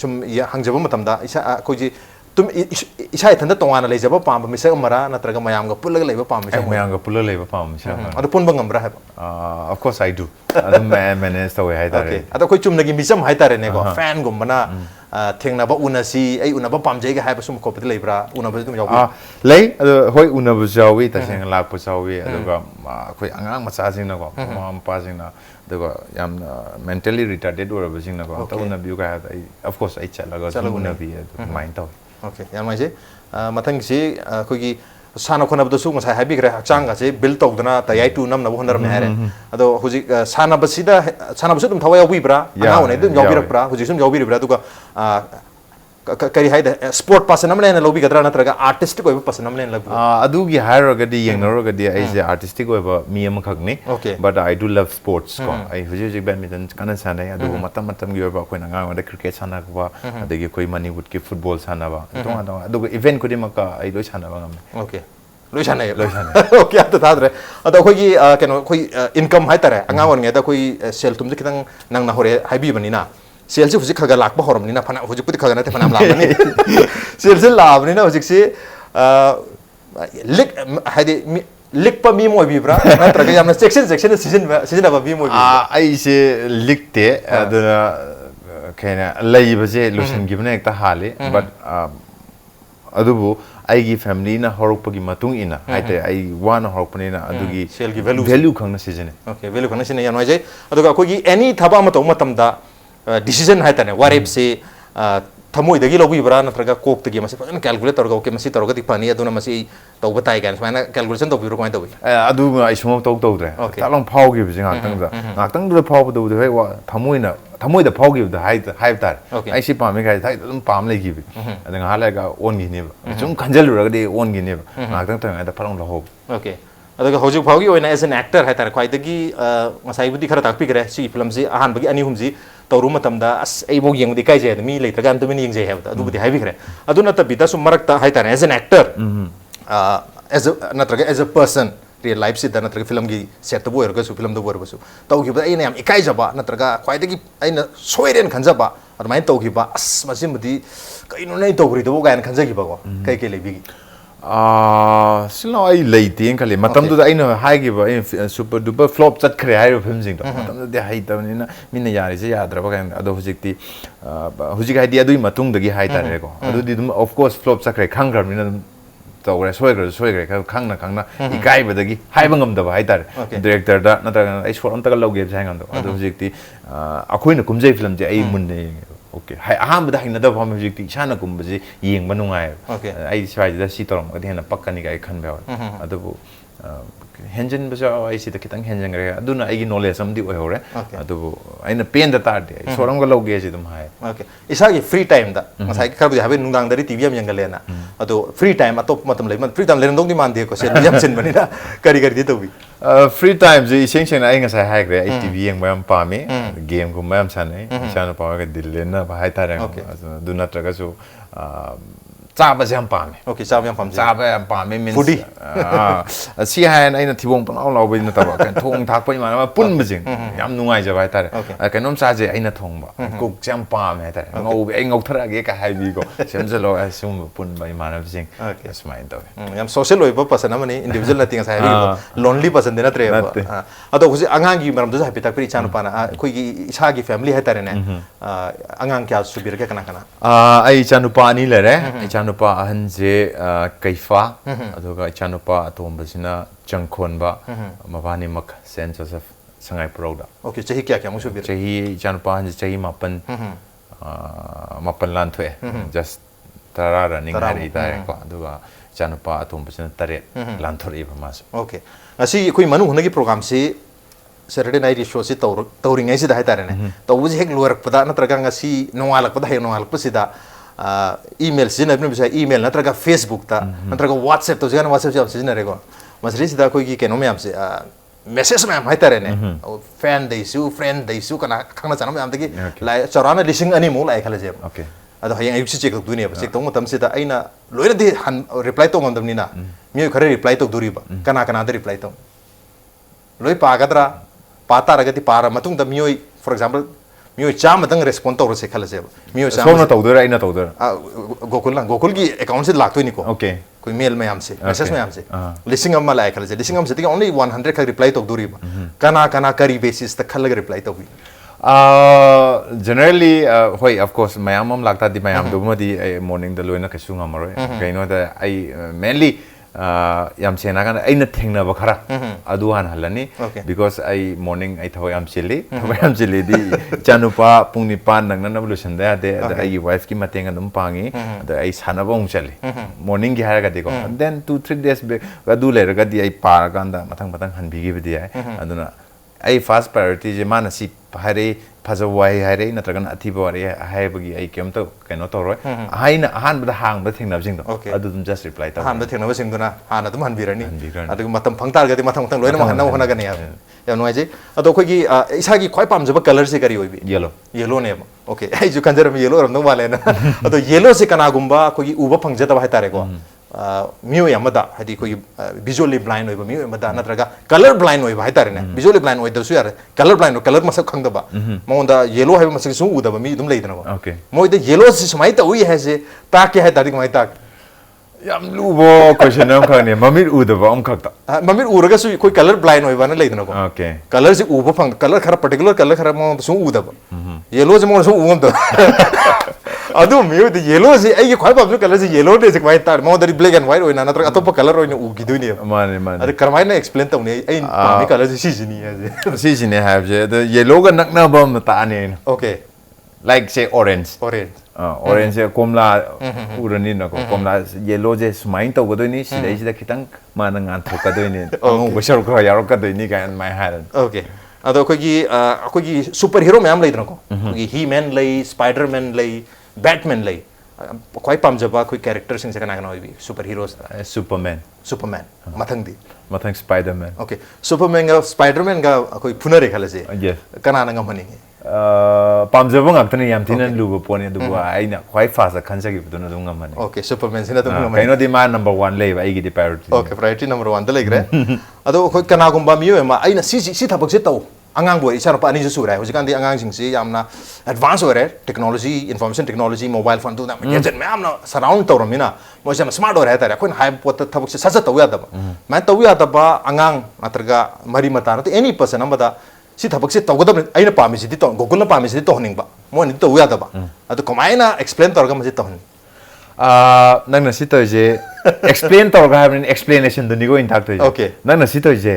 sum ya hangjaba matam da isa ko ji tum isa ithanda tongana lejaba pam mi sa mara na traga mayam ga pulaga leba pam mi sa mayam ga pulaga leba pam mi sa adu pun bangam bra of course I do adu manage to hai tare okay adu koi chum nagi misam hai tare ne ko fan gum bana thengna ba unasi ai unaba pam jai ga hai ba sum ko pati lebra unaba dum yaw lei adu hoi unaba jawi ta seng lak pa jawi adu ga koi angang macha sing na ko mama pa sing na adu ga yam mentally retarded or ba sing na ko ta unabi ga of course ai chala ga unabi mind to okay yan mai je mathang si koi gi sana khona bdo su ngai habi gra chang ga se build to dana tayai tu nam na bo honar me hare ado huji sana basida sana basu dum thawai wi bra ana one dum yaw bi bra huji sum yaw bi bra du ga kari hai sport pasan namle na lobi gadra na traga artistic oi pasan namle na adu gi hire ga di yeng ro ga di ai je artistic oi ba mi am khak ni but I do love sports ko ai huji badminton kana sana adu matam gi ba ko na nga da cricket sana ko ba adagi koi Manipur ki football sana ba adu event ko di maka ai do sana ba ngam okay loi sanai okay at thadre ado khoi gi keno khoi income hai tare anga won ngeda khoi sel tum je kitang nang na hore haibi bani na sel se hujik khaga lakba horom ni na phana hujik pudi khaga na te phana la bani sel se la bani na hujik se lik haide lik pa mi moi bi bra na tra ga yamna section season ba bi moi bi ai se lik te aduna kena lai ba je lusan gi bane ekta hale but adubu aigi family na horokpagi matung ina haite ai wana horokpani na adugi sel gi value khangna season okay value khangna sine yanoi jai aduga kogi any thaba ma to matam da decision haita ne what if se thamoi dagi lobi bra na traga kok tagi masi pan calculate torga okay masi torga dipani aduna masi to batai gan mana calculation to biro ko to adu ai sumo to dre talong phau gi bi ngak tang du phau du de wa thamoi da phau gi da hai tar ai si pam ga thai dum pam le gi bi adang ha la ga on gi ne chung khanjal ru ga de on gi ne ngak tang tang da phalong la ho okay adaga hojik phau gi oina as an actor hai tar khwai dagi ngasai budi khara tak pi gre si film ji ahan bagi ani hum ji tawru matam da as ai bo yeng di kai je mi le traga antu mi yeng je ha adu budi hai bi gre aduna ta bida sum marak ta hai tar as an actor as a natraga as a person real life si da natraga film gi set to boy ga su film do boy ga su taw gi ba ai ne am ikai jaba natraga khwai dagi aina soiren khanjaba admai taw gi ba as masim budi kai no nei to bri do ga an khanja gi ba ko kai ke le bi silo ai leite en kale matam du aina hai gi ba super duper flop chat khre hai film jing matam de hai ta ni na min yari je yadra ba kan ado hujik ti hujik hai dia dui matung dagi hai ta re ko adu di dum of course flop chat khre khang gar min na to gre soi gre khang na ikai ba dagi hai ba ngam da ba hai ta director da na ta ai short am ta log ge jang ngam do adu hujik ti akoi na kumjai film je ai mun ne okay hai aham da hina da pham hujik ti chana kum ba ji yeng ba nungai ai swai da si torom ga hena pakkani ga khan ba adu bu henjin ba ja ai si da kitang henjin ga aduna ai gi knowledge am di oi hore adu bu aina pen da tar de soram ga log ge ji dum hai okay isa gi free time da masai ka ba habe nungdang dari tv am yang ga lena adu free time atop matam le free time le dong di man de ko se yam chen bani da kari kari de to bi free time ji sing sing ai nga sai hai gre ai tv yang ba pa me game ko ma am san ai cha na pa ga dil le na ba hai ta ra du na tra ga so chaba jam pa me okay chaba yam pa me means foodie si hai na ina thibong pang law ba na ta ba kan thong thak pa ma pun ba jing yam nungai ja ba ta ra kan nom cha je aina thong ba kuk jam pa me ta ngau ai ngau thara ge ka hai bi ko sem je lo ai sum pun ba ma na jing yes my to yam social oi ba pasan amani individual na ting sai bi lonely pasan de na tre ba ado husi angang gi maram da hai pitak pri chanu pa na khoi gi isa gi family hai ta re ne angang kya subir ke kana ai chanu pa ni le re nupa ahan je kaifa aduga chanupa atombasina changkhon ba mabani mak Saint Joseph sangai proda okay chahi kya musu bir chahi chanupa han chahi mapan lan thwe just tara running hari ta ko aduga chanupa atombasina tare lan thori ba mas okay asi koi manu hunagi program si Saturday night show si tawring ai si da hai tare ne tawuji hek luar pada na traga ngasi nowalak pada hai nowalak pasida email sijina ibn bisa email natraga Facebook ta natraga WhatsApp to jana WhatsApp jam sijina rego masri sida koi gi keno me am se message me am hai tare ne fan dei su friend dei su kana khangna chana me am tagi lai charana lising ani mo lai khala je okay ado hayang ayuk si check tok dunia check tok matam sida aina loira de reply to ngam damni na mi khare reply tok duri ba kana kana de reply to loi pa gadra pata ragati para matung da mi for example मियो चाम Matang respond तो रसे खलसे मियो चाम सोना तो उधर आई ना तो उधर गोकुल की अकाउंट से लाख तो नहीं को ओके कोई मेल में हमसे मैसेज में हमसे लिसिंग अम्मा लायक खलसे लिसिंग हमसे तो ओनली 100 का रिप्लाई तो दूरी कना कना करी बेसिस तक खलग रिप्लाई तो भी generally होय of course मैम हम लगता दी मैम दो मदी morning द लोइना कसूंगा मरोय कइनो द आई mainly yam chena kan aina thengna ba khara adu han halani because I morning I thawai am chili di chanupa pungni pan nang na bulusan da de ai wife ki mateng adum pangi da ai sana bong chali morning gi hara ga de ko then 2-3 days back adu le ga di ai par ganda matang han bi gi bi di ai aduna ai first priority je mana si hare phajawai hare natragan athiba wari hai bagi ai kem to kaino to roi haina han bada hang ba thengna jing do adu dum just reply ta han ba thengna ba sing duna han adum han birani adu matam phangtar ga di mathang loina ma hanna hona ga ne ya no ai je adu khoi gi isa gi khoi pam jaba color se kari oi bi yellow ne okay ai ju kanjara mi yellow ram no wale na adu yellow se kana gumba khoi gi uba phangja ta ba hai tare ko ꯃꯤꯑꯣꯏ ꯑꯃꯗ ꯍꯥꯏꯗꯤ ꯑꯩꯈꯣꯏꯒꯤ ꯚꯤꯖꯨꯋꯦꯜꯂꯤ blind ꯑꯣꯏꯕ ꯃꯤꯑꯣꯏ ꯑꯃꯗ ꯅꯠꯇ꯭ꯔꯒ colour blind ꯑꯣꯏꯕ ꯍꯥꯏꯇꯥꯔꯦꯅꯦ ꯚꯤꯖꯨꯋꯦꯜꯂꯤ ꯕ꯭ꯂꯥꯏꯟ ꯑꯣꯏꯗꯕꯁꯨ ꯌꯥꯔꯦ ꯀꯂꯔ ꯕ꯭ꯂꯥꯏꯟ ꯀꯂꯔ ꯃꯁꯛ ꯈꯪꯗꯕ ꯃꯉꯣꯟꯗ ꯌꯦꯂꯣ ꯍꯥꯏꯕ ꯃꯁꯛ ꯁꯨꯝ ꯎꯗꯕ ꯃꯤ ꯑꯗꯨꯝ ꯂꯩꯗꯅꯀꯣ ꯃꯣꯏꯗ ꯌꯦꯂꯣꯁꯤ ꯁꯨꯃꯥꯏꯅ ꯇꯧꯏ ꯍꯥꯏꯁꯦ ꯇꯥꯛꯀꯦ ꯍꯥꯏ ꯇꯥꯔꯗꯤ ꯀꯃꯥꯏꯅ ꯇꯥꯛ ꯌꯥꯝ ꯂꯨꯕ ꯀꯣꯏꯁꯟ ꯑꯃꯈꯛꯅꯦ ꯃꯃꯤꯠ ꯎꯗꯕ ꯑꯃꯈꯛꯇ ꯃꯃꯤꯠ ꯎꯔꯒꯁꯨ ꯑꯩꯈꯣꯏ ꯀꯂꯔ ꯕ꯭ꯂꯥꯏꯟ ꯑꯣꯏꯕꯅ ꯂꯩꯗꯅꯀꯣ ꯀꯂꯔꯁꯤ ꯎꯕ ꯐꯪꯗ ꯀꯂꯔ ꯈꯔ ꯄꯔꯇꯤꯀꯨꯂꯔ ꯀꯂꯔ ꯈꯔ ꯃꯉꯣꯟꯗ ꯁꯨꯝ ꯎꯗꯕ ꯌꯦꯂꯣꯁꯤ ꯃꯉꯣꯟꯗ ꯁꯨꯝ ꯎ ꯉꯝꯗꯕ ꯑꯗꯨ ꯃꯤꯑꯣꯏꯗ ꯌꯦꯂꯣꯁꯤ ꯑꯩꯒꯤ ꯈ꯭ꯋꯥꯏ ꯄꯥꯝꯖꯕ ꯀꯂꯔꯁꯤ ꯌꯦꯂꯣꯅꯦꯁꯦ ꯀꯃꯥꯏꯅ ꯇꯥꯔꯦ ꯃꯉꯣꯟꯗꯗꯤ ꯕ꯭ꯂꯦꯛ ꯑꯦꯟ ꯋꯥꯏꯠ ꯑꯣꯏꯅ ꯅꯠꯇ꯭ꯔꯒ ꯑꯇꯣꯞꯄ ꯀꯂꯔ ꯑꯣꯏꯅ ꯎꯈꯤꯗꯣꯏꯅꯦꯕ ꯃꯥꯅꯦ ꯃꯥꯅꯦ ꯑꯗ ꯀꯔꯝꯍꯥꯏꯅ ꯑꯦꯛꯁꯄ꯭ꯂꯦꯟ ꯇꯧꯅꯤ ꯑꯩꯅ ꯄꯥꯝꯃꯤ ꯀꯂꯔꯁꯤ ꯁꯤꯁꯤꯅꯤ ꯍꯥꯏꯁꯦ ꯁꯤꯁꯤꯅꯦ ꯍꯥꯏꯕꯁꯦ ꯑꯗꯣ ꯌꯦꯂꯣꯒ ꯅꯛꯅꯕ ꯑꯃ ꯇꯥꯛꯑꯅꯤ ꯑꯩꯅ ꯑꯣꯀꯦ ꯂꯥꯏꯛ ꯁꯦ orange orange orange komla urani ko komla yellow je sumai to godoi ni sidai sida khitang mana ngan thokadoi ni angu besar ko yarok kadoi ni kan mai haran okay ado akogi super hero mayam lei dran ko akogi he man lei spider man lei batman lei koi pamjaba koi character sing se kana kana hoibi super heroes superman mathang spider-man okay superman ga spider-man ga koi phunare khalase yes kana na ngamani pamjaba ngaktani yam thinan lugo poni du aina khwai fast khansa gi buduna du ngamani okay superman sina du ngamani kaino di ma number 1 lei ai gi di priority okay priority number 1 da legre ado khoi kana gumba miyo ma aina si thabak se tau angang boy isar pa ani su rai hojikan di angang sing si yamna advance ore technology information technology mobile phone tu na gadget ma'am na surround tawramina mo jam smart ore ta khoi hai pot thabak se saja taw ya da ma taw ya da ba angang atraga mari mata na any person amada si thabak se tawgadam aina pami si di to gokul na pami si di to hning ba mo ni taw ya da ba adu komaina explain tawga ma si to nang na si to je explain tawga ha explanation du ni go in thak to je okay nang na si to je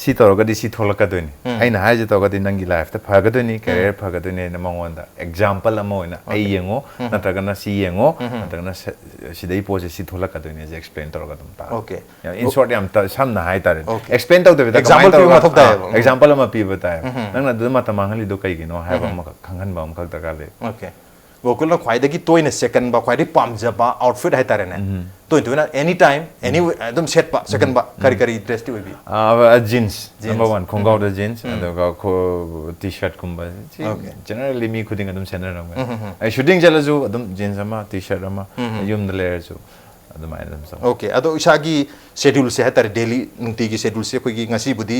si tawga di si tholak ka doi ni aina ha je tawga di nang gi life ta phaga doi ni career phaga doi ni na mangonda example amo ina ai yengo nataga na si yengo nataga na si dei pose si tholak ka doi ni je explain tawga dum ta okay in short yam ta sam na hai ta explain taw de example pi ma thok da example ma pi bata nang na du ma ta mangali do kai gi no ha ba ma khangan ba ma khak ta ka le okay gokul na khwai dagi toina second ba khwai di pamjaba outfit hai tare ne toina anytime any dum set ba second ba kari dress ti obi jeans number 1 khongau da jeans and ko t-shirt kumba generally me khuding adum senar ram ai shooting jala ju adum jeans ama t-shirt ama yum da layer ju adum ai adum so okay ado isagi schedule se hatare daily nungti gi schedule se koi gi ngasi budi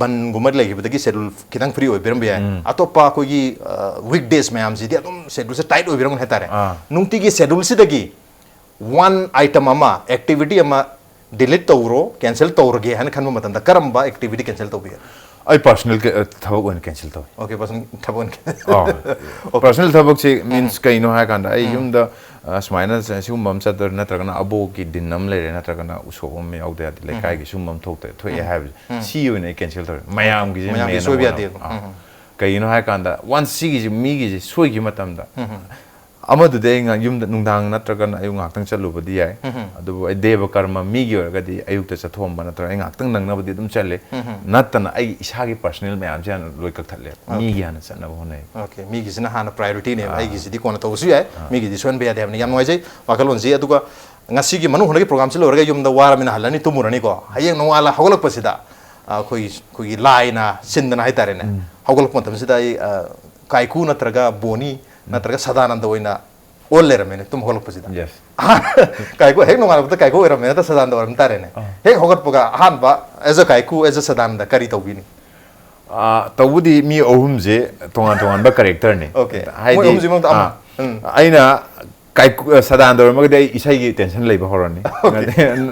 ban gumar lagi budagi schedule kitang free oi beram ya atopa koi gi weekdays mayam ji di adum schedule se tight oi beram hatare nungti gi schedule se dagi one item ama activity ama delete tawro cancel tawrge han khanma matanda karamba activity cancel tawbi ai personal thabak on cancel taw okay personal thabak personal thabak se means kai no ha kanda ai yum da smaina sum bam sadar natragana abo ki dinam le natragana usogom me aude ati le kai gi sum bam thokte thoi have see you in cancel taw mayam gi me so bi ati kai no ha kanda once see gi mi gi soi gi matam da amadu de nga yum da nungdang natragana ayu ngak tang chalu badi yai adu ai deva karma mi gi or gadi ayuk ta chathom ba natra ai ngak tang nang na badi dum challe natana ai isa gi personal me am jan loi kak thalle mi gi ana chana bo nei okay mi gi sina hana priority ne ai gi sidi kona tawsu yai mi gi son be ya de yam noi jai wakalon ji aduga ngasi gi manu honagi program chilo orga yum da wara mina halani tumurani ko hayeng nowala hawlak pasida khoi gi laina sindana hai tare ne hawlak matam sida ai kaiku natraga boni natraga sadananda oina olle ramene tum holok pasida yes kaiku hek no ngara kaiku ramene ta sadananda oram tare ne hek hogat puga han ba as a kaiku as a sadananda kari tawbini tawudi mi ohum je tongan ba character ne okay hai ohum je mong aina kaiku sadananda oram ga dai isai gi tension lei ba horani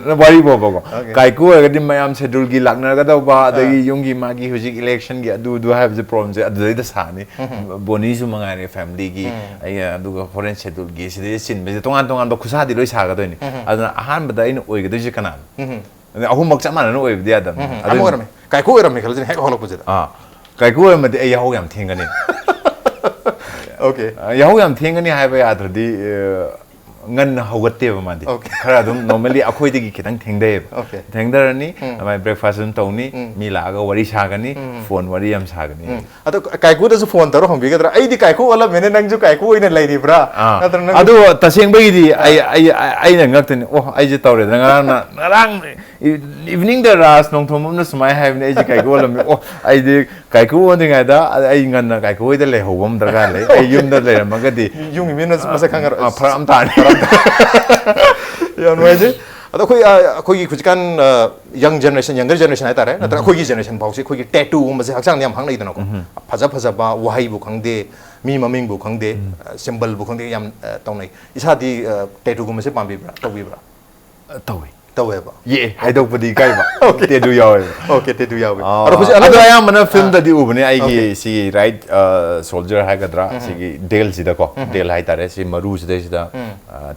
na bari bo bo kaiku ga di mayam schedule gi lagna ga da ba da gi yungi ma gi hujik election gi do have the problem je adu da sani boni su mangare family gi ai adu ga foreign schedule gi side sin be tongan ba khusa di loi sa ga doi ni aduna ahan ba da ina oi ga doi je kana ahum mak chamana no oi dia da adu orame kaiku orame khalajin hek holok pujeda kaiku orame de ai yaho yam thengani okay yaho yam thengani hai ba yadradi ngan hawate ba madi khara dum normally akhoi digi kitang thengdai thengdarani amai breakfast dum tawni mi la ga wari sagani phone wari yam sagani ado kaiku da su phone taro hom bigadra ai di kaiku wala mene nang ju kaiku oina lairi bra ado taseng ba di ai na ngaktani oh ai je tawre ngarang evening da ras Nongthombam na smai have ne ai je kaiku wala oh ai de kaiku wonde ngai da ai ngan na kaiku oi da le hobam darga le ai yum da le magadi yung mi na masa khangar pharam ta ꯌꯥꯝ ꯅꯨꯡꯉꯥꯏꯖꯩ ꯑꯗꯣ ꯑꯩꯈꯣꯏꯒꯤ ꯍꯧꯖꯤꯛꯀꯥꯟ ꯌꯪ generation ꯌꯪꯒꯔ generation ꯍꯥꯏꯇꯥꯔꯦ ꯅꯠꯇ꯭ꯔꯒ ꯑꯩꯈꯣꯏꯒꯤ generation ꯐꯥꯎꯁꯦ ꯑꯩꯈꯣꯏꯒꯤ ꯇꯦꯇꯨꯒꯨꯝꯕꯁꯦ ꯍꯛꯆꯥꯡꯗ ꯌꯥꯝ ꯍꯪꯅꯩꯗꯅꯀꯣ ꯐꯖꯕ ꯋꯥꯍꯩꯕꯨ ꯈꯪꯗꯦ ꯃꯤ ꯃꯃꯤꯡꯕꯨ ꯈꯪꯗꯦ ꯁꯤꯝꯕꯜꯕꯨ ꯈꯪꯗꯦ ꯌꯥꯝ ꯇꯧꯅꯩ ꯏꯁꯥꯗꯤ ꯇꯦꯇꯨꯒꯨꯝꯕꯁꯦ ꯄꯥꯝꯕꯤꯕ꯭ꯔꯥ ꯇꯧꯕꯤꯕ꯭ꯔꯥ ꯇꯧꯏ ꯇꯧꯋꯦꯕ ꯌꯦ ꯍꯥꯏꯗꯣꯛꯄꯗꯤ ꯏꯀꯥꯏꯕ ꯇꯦꯇꯨ ꯌꯥꯎꯋꯦꯕ ꯑꯣꯀꯦ ꯇꯦꯇꯨ ꯌꯥꯎꯋꯦ ꯑꯗꯣ ꯍꯧꯖꯤꯛ ꯑꯗꯣ ꯑꯌꯥꯝꯕꯅ ꯐꯤꯜꯝꯗꯗꯤ ꯎꯕꯅꯦ ꯑꯩꯒꯤ ꯁꯤꯒꯤ ꯔꯥꯏꯠ ꯁꯣꯜꯖꯔ ꯍꯥꯏꯒꯗ꯭ꯔꯥ ꯁꯤꯒꯤ ꯗꯦꯜꯁꯤꯗꯀꯣ ꯗꯦꯜ ꯍꯥꯏꯇꯥꯔꯦ ꯁꯤ ꯃꯔꯨꯁꯤꯗꯩꯁꯤꯗ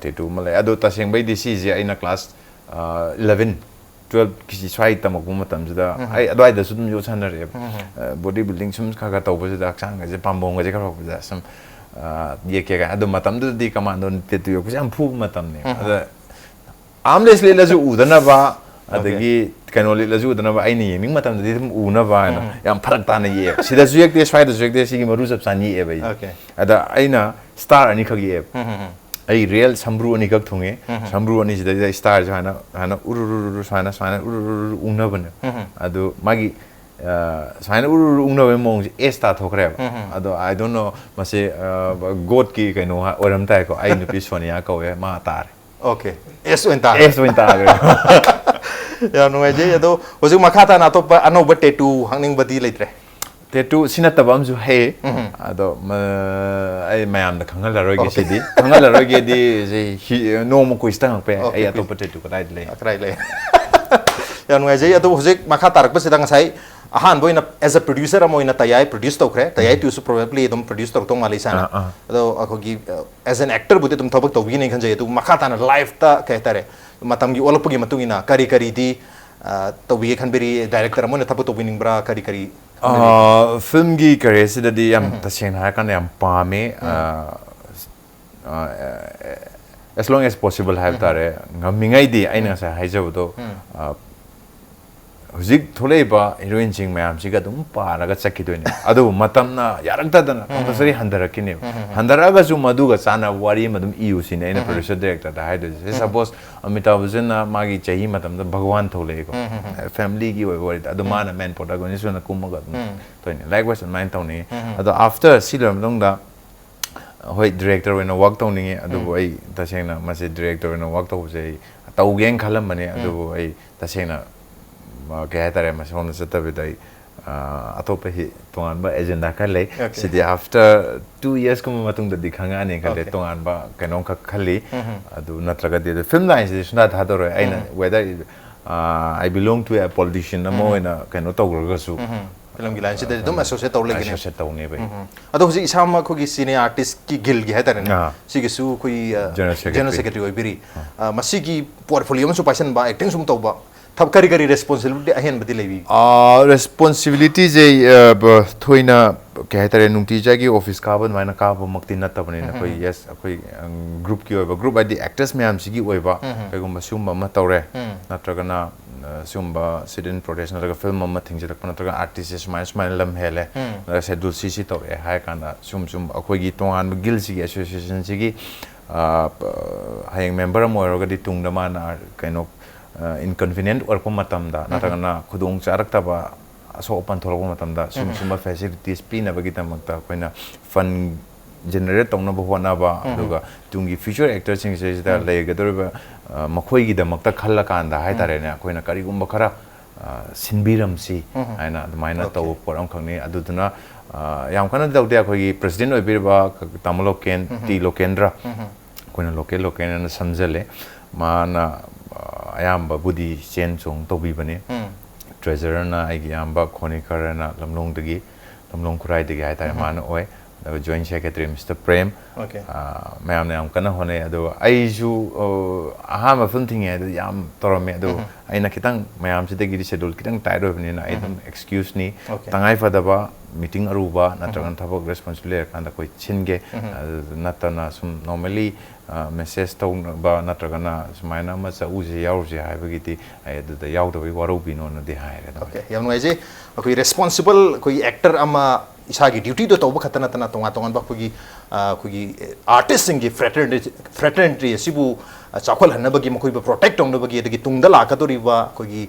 ꯇꯦꯇꯨ ꯑꯃ ꯂꯩ ꯑꯗꯣ ꯇꯁꯦꯡꯕꯩꯗꯤ ꯁꯤꯁꯦ ꯑꯩꯅ ꯀ꯭ꯂꯥꯁ 11 12 ꯁ꯭ꯋꯥꯏ ꯇꯝꯃꯛꯄ ꯃꯇꯝꯁꯤꯗ ꯑꯩ ꯑꯗꯨꯋꯥꯏꯗꯁꯨ ꯑꯗꯨꯝ ꯌꯣꯠꯁꯟꯅꯔꯛꯑꯦꯕ ꯕꯣꯗꯤ ꯕꯤꯜꯗꯤꯡ ꯁꯨꯝ ꯈꯔ ꯇꯧꯕꯁꯤꯗ ꯍꯛꯆꯥꯡꯒꯁꯦ ꯄꯥꯝꯕꯣꯝꯒꯁꯦ ꯈꯔ ꯍꯧꯕꯁꯤꯗ ꯁꯨꯝ ꯌꯦꯛꯀꯦ ꯀꯥꯏ ꯑꯗꯣ ꯃꯇꯝꯗꯨꯗꯗꯤ ꯀꯃꯥꯟꯗꯣ ꯇꯦꯇꯨ ꯌꯣꯛꯄꯁꯦ ꯌꯥꯝ ꯐꯨꯕ ꯃꯇꯝꯅꯦ ꯑꯗ आर्मलेस लेलजु उदनबा अदगी कनो लेलजु उदनबा आइने येमिंग मतमदि दम उनबा न याम फरक ताना ये सिदाजु एकते स्वाइदजु एकते सिगी मरु सब सानी ए बई अदा आइना स्टार अनि खगी ए ai real sambru ani kak thunge sambru ani sida star jana hana ururu sana sana ururu ungna ban adu magi sana ururu ungna be mong esta thokre adu I don't know mase god ki kaino oram tai ko ai nupi sonia ko e ma tar okay es wenta ya no je ado hoju makhata na to ano ba tattoo hangning badi leitre tattoo sinatabam ju he ado ai mayam da khangal la roge sidi khangal la roge di no mo ko istang pe ai ato tattoo ka dai le ya no je ado hoju makhata rak ba sidang sai ahan boina as a producer amoina tayai produce to khre tayai tu su probably dum produce to tong mali sana ado akogi as an actor bude dum thabak to bi nei khanjai tu makhata na live ta kaitare matam gi olopgi matungina kari kari di to bi khanberi director amona thabak to bining bra kari kari film gi career sidadi yam taseng ha kan yam pame as long as possible have tare ngamingai di aina sa haijabdo Huzik Toleba heroine ching mayam siga dum paraga chakkidoine adu matamna yarakta dana compulsory handarakine handaraga ju maduga chana wari madum iu sine ina producer director da haido suppose Amitabh Bachchan na magi chahi matam da bhagwan thole ko family gi wari adu mana main protagonist na kumaga toine likewise main tawni adu after silom dong da hoi director wena work tawni adu ai tasengna mase director wena work tawse tawgen khalam mane adu ai tasengna kaya tare masong sa tabi dai atopa hi tongan ba agenda ka le sidi after 2 years ko matung da dikhanga ne ka le tongan ba kanong ka khali adu natraga de film lines is not hadore aina whether I belong to a politician amo ina kano tawga su film gi line sidi dum associate taw legi ne associate taw ne bai ado hoji isama ko gi senior artist ki gil gi hatare ne sigi su koi general secretary oi biri masigi portfolio su passion ba acting sum taw ba thab kari kari responsibility ahen badi lebi responsibility je thoina ke hatare nungti jagi office ka ban maina ka ba makti na tabani na koi yes koi group ki oiba group id actors myam sigi oiba kaigum sumba ma tawre natraga na sumba student protest natraga film ma thingja tak natraga artist smile lam hele na schedule cc tawre hai kana sum akoi gi tongan gil sigi association sigi hayeng member mo roga di tungda mana kaino inconvenient or ko matamda natagana khudung charak taba so open thorok matamda sumba facilities pina bagita magta koina fun generate tongna bhona ba aduga tungi future actors sing se da legador makhoi gi da makta khalla kanda hai tare ne koina kari gumba khara sinbiram si aina maina taw poram khangni aduduna yam kana dawde khoi president oibirba tamaloken ti lokendra koina local na samjale mana ayamba budi chen chung tobi bane treasurer na ai amba chronicle na lamlong dagi lamlong kurai dagi ai ta man oi da joint secretary Mr Prem okay mayam ne am kana hone ado ai ju ahama film thing ai yam torome ado aina kitang mayam se dagi schedule kitang tired of ni na ai dum excuse ni tangai fadaba meeting aruba natragan thabak responsibility kanda koi chinge natana sum normally message tong ba natragana sumaina ma cha uji yaurji haibagiti ai da yaudoi warobi no na de haire da okay yam noi je akoi responsible koi actor ama isagi duty do toba khatana tana tonga ba kogi artist sing gi fraternity sibu chakhol hanna bagi makoi ba protect tong bagi de gi tungda la ka tori ba kogi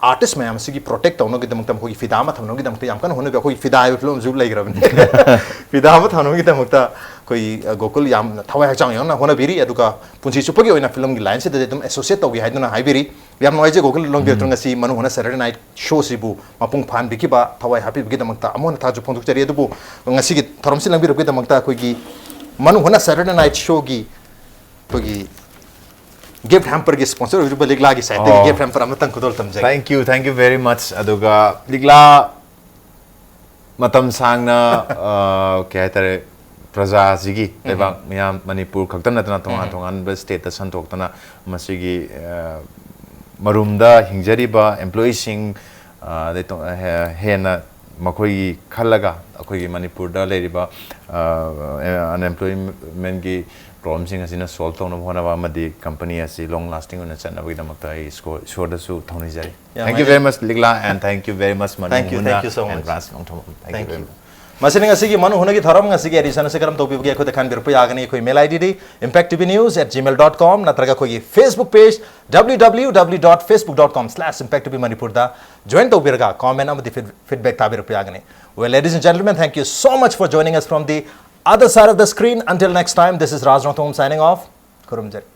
artist ma'am से protect तौनोगीदमक अखोई फिदा अमा थमनोगीदमक याम कन होनबे अखोई फिदा highway film जु लैग्रबने फिदा अमा थमनोगीदमक अखोई गोकुल याम थवाई हचांग याना होनबिरी अदुगा पुंसी चुपगी ओइना फिल्म की लाइन से दम एसोसिएट तौगी हाइदना हाइबिरी याम नोइजे गोकुल लोंग दिरतुन ngasi मनु होना सैटरडे नाइट शो सिबु मपुंग फान बिकिबा थवाई हापि बिगिदमक अमोन थाजु फोंदुक चरी अदुबु ngasi की थरमसि लंबिरबिदमक अखोई मनु होना सैटरडे नाइट शो की अखोई गिफ्ट हैम्पर की स्पॉन्सर हो लिगला की साइड गिफ्ट हैम्पर हम तंग खुदोल तमजे थैंक यू वेरी मच अदुगा लिगला मतम सांगना क्या है प्रजा सिगी लेबाक मियाम मणिपुर खक्तन नतना तोंगा तोंगान बे स्टेट संतोक्तना मसिगी मरुमदा हिंजरीबा एम्प्लॉई सिंग दे तो हेना मखोई खलगा अखोई मणिपुर दा लेरिबा अनएम्प्लॉयमेंट की प्रॉब्लम सिंग असिना सॉल्व तौन होनाबा मदि कंपनी असी लॉन्ग लास्टिंग होना चनबगिदमक्ता इसको शोर्डसु थौनि जारी थैंक यू वेरी मच लिगला and thank you very much मनु thank you so much thank you very much मसिनी ngasi manu hunagi tharam ngasi gi edition se karam topi gi khode khan bir pu yagani khoi mail id impacttvnews@gmail.com natraga khoi facebook page www.facebook.com/impacttv manipur da join to birga comment amadi feedback ta bir pu yagani well ladies and gentlemen thank you so much for joining us from the other side of the screen until next time this is Raj Nongthombam signing off kurumjari